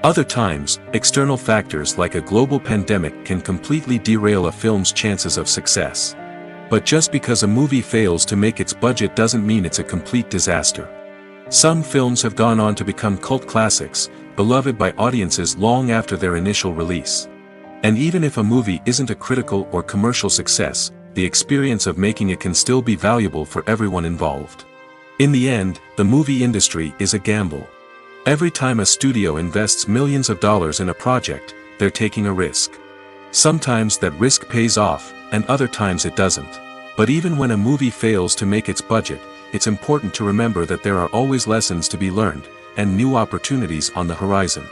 Other times, external factors like a global pandemic can completely derail a film's chances of success. But just because a movie fails to make its budget doesn't mean it's a complete disaster. Some films have gone on to become cult classics, beloved by audiences long after their initial release. And even if a movie isn't a critical or commercial success, the experience of making it can still be valuable for everyone involved. In the end, the movie industry is a gamble. Every time a studio invests millions of dollars in a project, they're taking a risk. Sometimes that risk pays off, and other times it doesn't. But even when a movie fails to make its budget, it's important to remember that there are always lessons to be learned, and new opportunities on the horizon.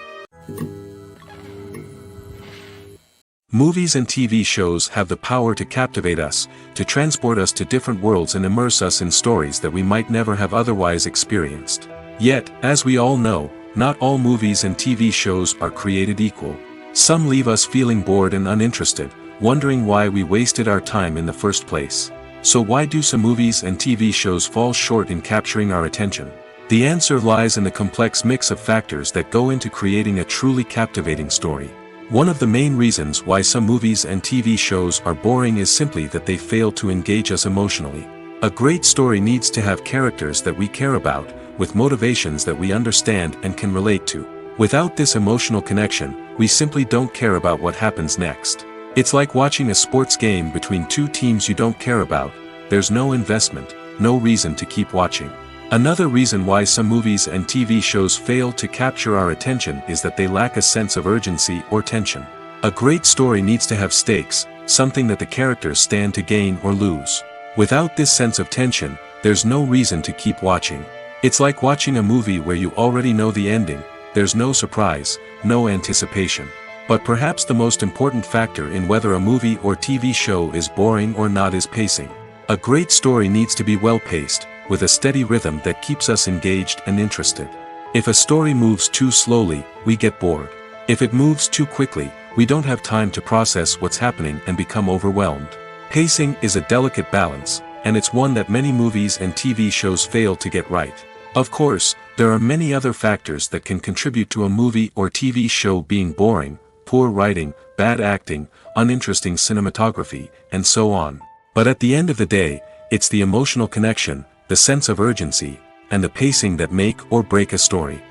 Movies and TV shows have the power to captivate us, to transport us to different worlds and immerse us in stories that we might never have otherwise experienced. Yet, as we all know, not all movies and TV shows are created equal. Some leave us feeling bored and uninterested, wondering why we wasted our time in the first place. So why do some movies and TV shows fall short in capturing our attention? The answer lies in the complex mix of factors that go into creating a truly captivating story. One of the main reasons why some movies and TV shows are boring is simply that they fail to engage us emotionally. A great story needs to have characters that we care about, with motivations that we understand and can relate to. Without this emotional connection, we simply don't care about what happens next. It's like watching a sports game between two teams you don't care about. There's no investment, no reason to keep watching. Another reason why some movies and TV shows fail to capture our attention is that they lack a sense of urgency or tension. A great story needs to have stakes, something that the characters stand to gain or lose. Without this sense of tension, there's no reason to keep watching. It's like watching a movie where you already know the ending. There's no surprise, no anticipation. But perhaps the most important factor in whether a movie or TV show is boring or not is pacing. A great story needs to be well-paced, with a steady rhythm that keeps us engaged and interested. If a story moves too slowly, we get bored. If it moves too quickly, we don't have time to process what's happening and become overwhelmed. Pacing is a delicate balance, and it's one that many movies and TV shows fail to get right. Of course, there are many other factors that can contribute to a movie or TV show being boring: poor writing, bad acting, uninteresting cinematography, and so on. But at the end of the day, it's the emotional connection, the sense of urgency, and the pacing that make or break a story.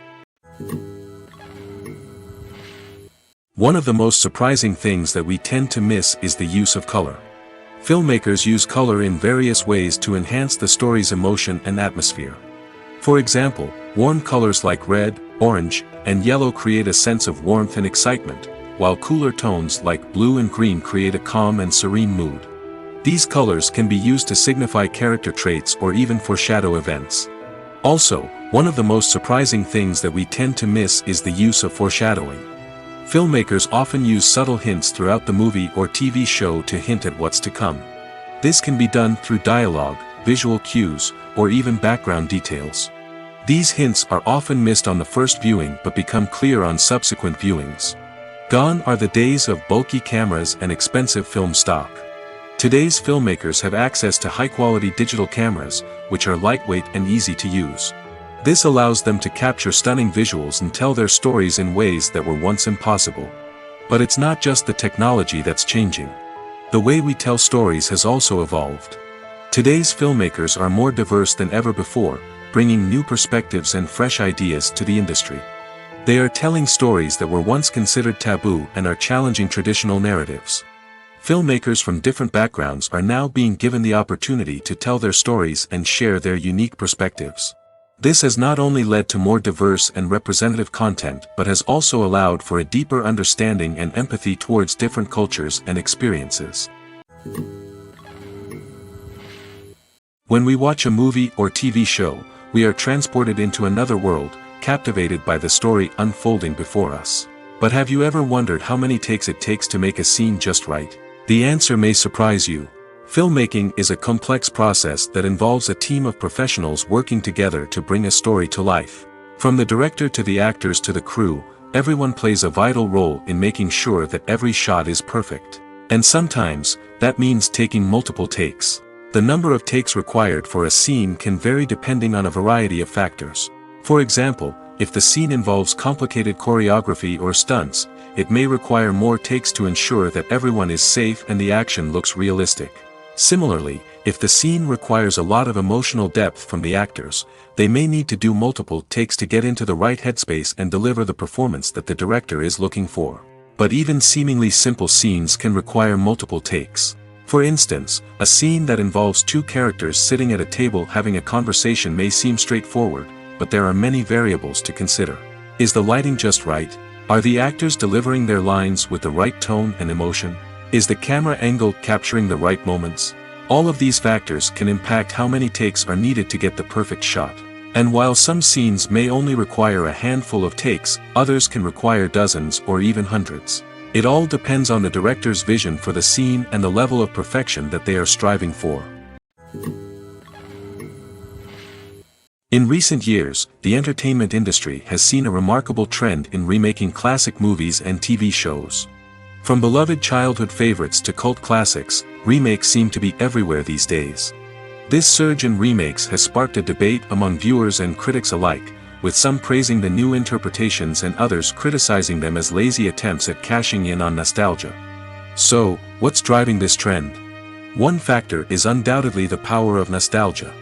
One of the most surprising things that we tend to miss is the use of color. Filmmakers use color in various ways to enhance the story's emotion and atmosphere. For example, warm colors like red, orange, and yellow create a sense of warmth and excitement, while cooler tones like blue and green create a calm and serene mood. These colors can be used to signify character traits or even foreshadow events. Also, one of the most surprising things that we tend to miss is the use of foreshadowing. Filmmakers often use subtle hints throughout the movie or TV show to hint at what's to come. This can be done through dialogue, visual cues, or even background details. These hints are often missed on the first viewing but become clear on subsequent viewings. Gone are the days of bulky cameras and expensive film stock. Today's filmmakers have access to high-quality digital cameras, which are lightweight and easy to use. This allows them to capture stunning visuals and tell their stories in ways that were once impossible. But it's not just the technology that's changing. The way we tell stories has also evolved. Today's filmmakers are more diverse than ever before, bringing new perspectives and fresh ideas to the industry. They are telling stories that were once considered taboo and are challenging traditional narratives. Filmmakers from different backgrounds are now being given the opportunity to tell their stories and share their unique perspectives. This has not only led to more diverse and representative content but has also allowed for a deeper understanding and empathy towards different cultures and experiences. When we watch a movie or TV show, we are transported into another world, captivated by the story unfolding before us. But have you ever wondered how many takes it takes to make a scene just right? The answer may surprise you. Filmmaking is a complex process that involves a team of professionals working together to bring a story to life. From the director to the actors to the crew, everyone plays a vital role in making sure that every shot is perfect. And sometimes, that means taking multiple takes. The number of takes required for a scene can vary depending on a variety of factors. For example, if the scene involves complicated choreography or stunts, it may require more takes to ensure that everyone is safe and the action looks realistic. Similarly, if the scene requires a lot of emotional depth from the actors, they may need to do multiple takes to get into the right headspace and deliver the performance that the director is looking for. But even seemingly simple scenes can require multiple takes. For instance, a scene that involves two characters sitting at a table having a conversation may seem straightforward, but there are many variables to consider. Is the lighting just right? Are the actors delivering their lines with the right tone and emotion? Is the camera angle capturing the right moments? All of these factors can impact how many takes are needed to get the perfect shot. And while some scenes may only require a handful of takes, others can require dozens or even hundreds. It all depends on the director's vision for the scene and the level of perfection that they are striving for. In recent years, the entertainment industry has seen a remarkable trend in remaking classic movies and TV shows. From beloved childhood favorites to cult classics, remakes seem to be everywhere these days. This surge in remakes has sparked a debate among viewers and critics alike, with some praising the new interpretations and others criticizing them as lazy attempts at cashing in on nostalgia. So, what's driving this trend? One factor is undoubtedly the power of nostalgia.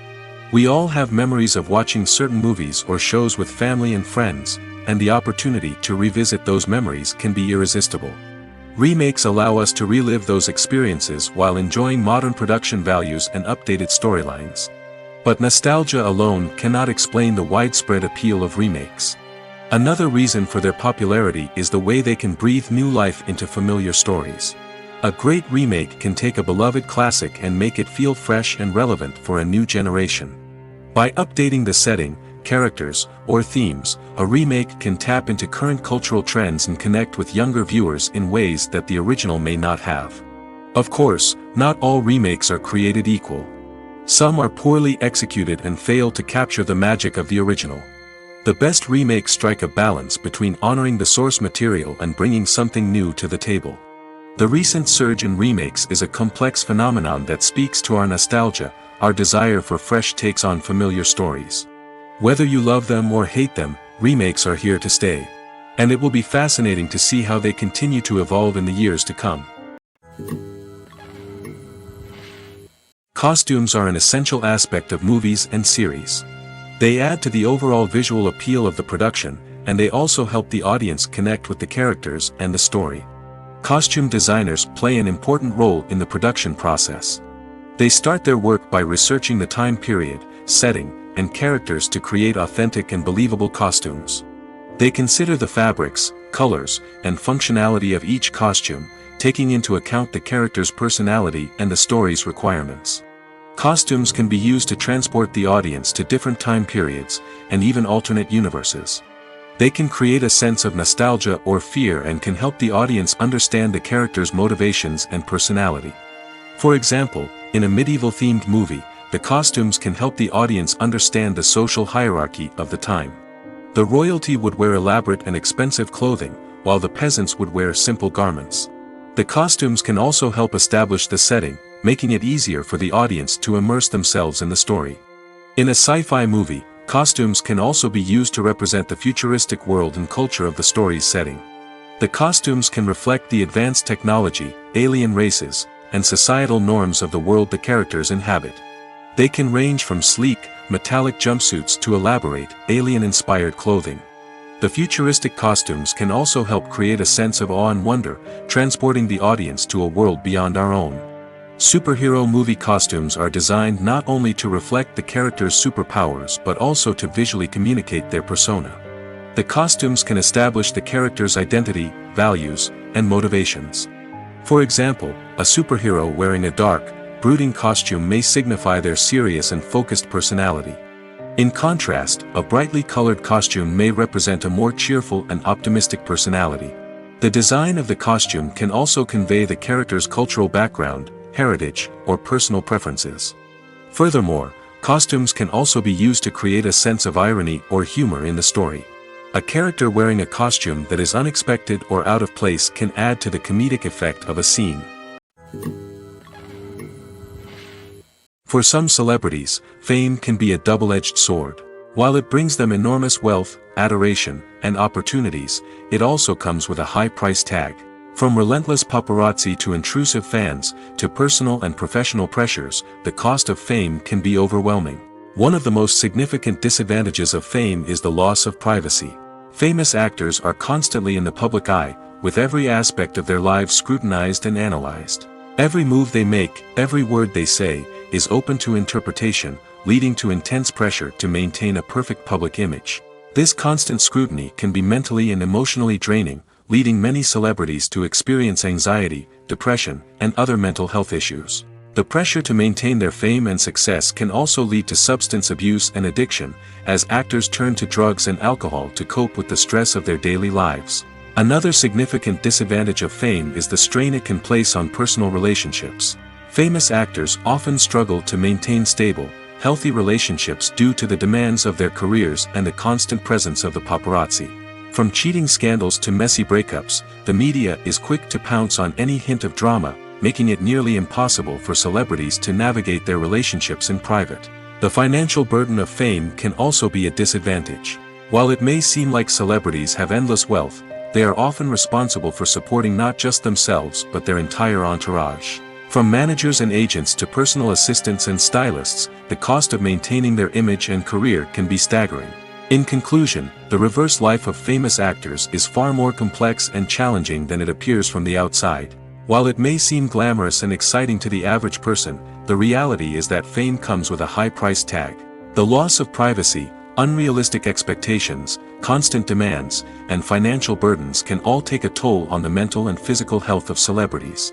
We all have memories of watching certain movies or shows with family and friends, and the opportunity to revisit those memories can be irresistible. Remakes allow us to relive those experiences while enjoying modern production values and updated storylines. But nostalgia alone cannot explain the widespread appeal of remakes. Another reason for their popularity is the way they can breathe new life into familiar stories. A great remake can take a beloved classic and make it feel fresh and relevant for a new generation. By updating the setting, characters, or themes, a remake can tap into current cultural trends and connect with younger viewers in ways that the original may not have. Of course, not all remakes are created equal. Some are poorly executed and fail to capture the magic of the original. The best remakes strike a balance between honoring the source material and bringing something new to the table. The recent surge in remakes is a complex phenomenon that speaks to our nostalgia, our desire for fresh takes on familiar stories. Whether you love them or hate them, remakes are here to stay. And it will be fascinating to see how they continue to evolve in the years to come. Costumes are an essential aspect of movies and series. They add to the overall visual appeal of the production, and they also help the audience connect with the characters and the story. Costume designers play an important role in the production process. They start their work by researching the time period, setting, and characters to create authentic and believable costumes. They consider the fabrics, colors, and functionality of each costume, taking into account the character's personality and the story's requirements. Costumes can be used to transport the audience to different time periods, and even alternate universes. They can create a sense of nostalgia or fear and can help the audience understand the character's motivations and personality. For example, in a medieval-themed movie, the costumes can help the audience understand the social hierarchy of the time. The royalty would wear elaborate and expensive clothing, while the peasants would wear simple garments. The costumes can also help establish the setting, making it easier for the audience to immerse themselves in the story. In a sci-fi movie, costumes can also be used to represent the futuristic world and culture of the story's setting. The costumes can reflect the advanced technology, alien races, and societal norms of the world the characters inhabit. They can range from sleek, metallic jumpsuits to elaborate, alien-inspired clothing. The futuristic costumes can also help create a sense of awe and wonder, transporting the audience to a world beyond our own. Superhero movie costumes are designed not only to reflect the character's superpowers but also to visually communicate their persona. The costumes can establish the character's identity, values, and motivations. For example, a superhero wearing a dark, brooding costume may signify their serious and focused personality. In contrast, a brightly colored costume may represent a more cheerful and optimistic personality. The design of the costume can also convey the character's cultural background, heritage, or personal preferences. Furthermore, costumes can also be used to create a sense of irony or humor in the story. A character wearing a costume that is unexpected or out of place can add to the comedic effect of a scene. For some celebrities, fame can be a double-edged sword. While it brings them enormous wealth, adoration, and opportunities, it also comes with a high price tag. From relentless paparazzi to intrusive fans, to personal and professional pressures, the cost of fame can be overwhelming. One of the most significant disadvantages of fame is the loss of privacy. Famous actors are constantly in the public eye, with every aspect of their lives scrutinized and analyzed. Every move they make, every word they say, is open to interpretation, leading to intense pressure to maintain a perfect public image. This constant scrutiny can be mentally and emotionally draining, leading many celebrities to experience anxiety, depression, and other mental health issues. The pressure to maintain their fame and success can also lead to substance abuse and addiction, as actors turn to drugs and alcohol to cope with the stress of their daily lives. Another significant disadvantage of fame is the strain it can place on personal relationships. Famous actors often struggle to maintain stable, healthy relationships due to the demands of their careers and the constant presence of the paparazzi. From cheating scandals to messy breakups, the media is quick to pounce on any hint of drama, making it nearly impossible for celebrities to navigate their relationships in private. The financial burden of fame can also be a disadvantage. While it may seem like celebrities have endless wealth, they are often responsible for supporting not just themselves but their entire entourage. From managers and agents to personal assistants and stylists, the cost of maintaining their image and career can be staggering. In conclusion, the reverse life of famous actors is far more complex and challenging than it appears from the outside. While it may seem glamorous and exciting to the average person, the reality is that fame comes with a high price tag. The loss of privacy, unrealistic expectations, constant demands, and financial burdens can all take a toll on the mental and physical health of celebrities.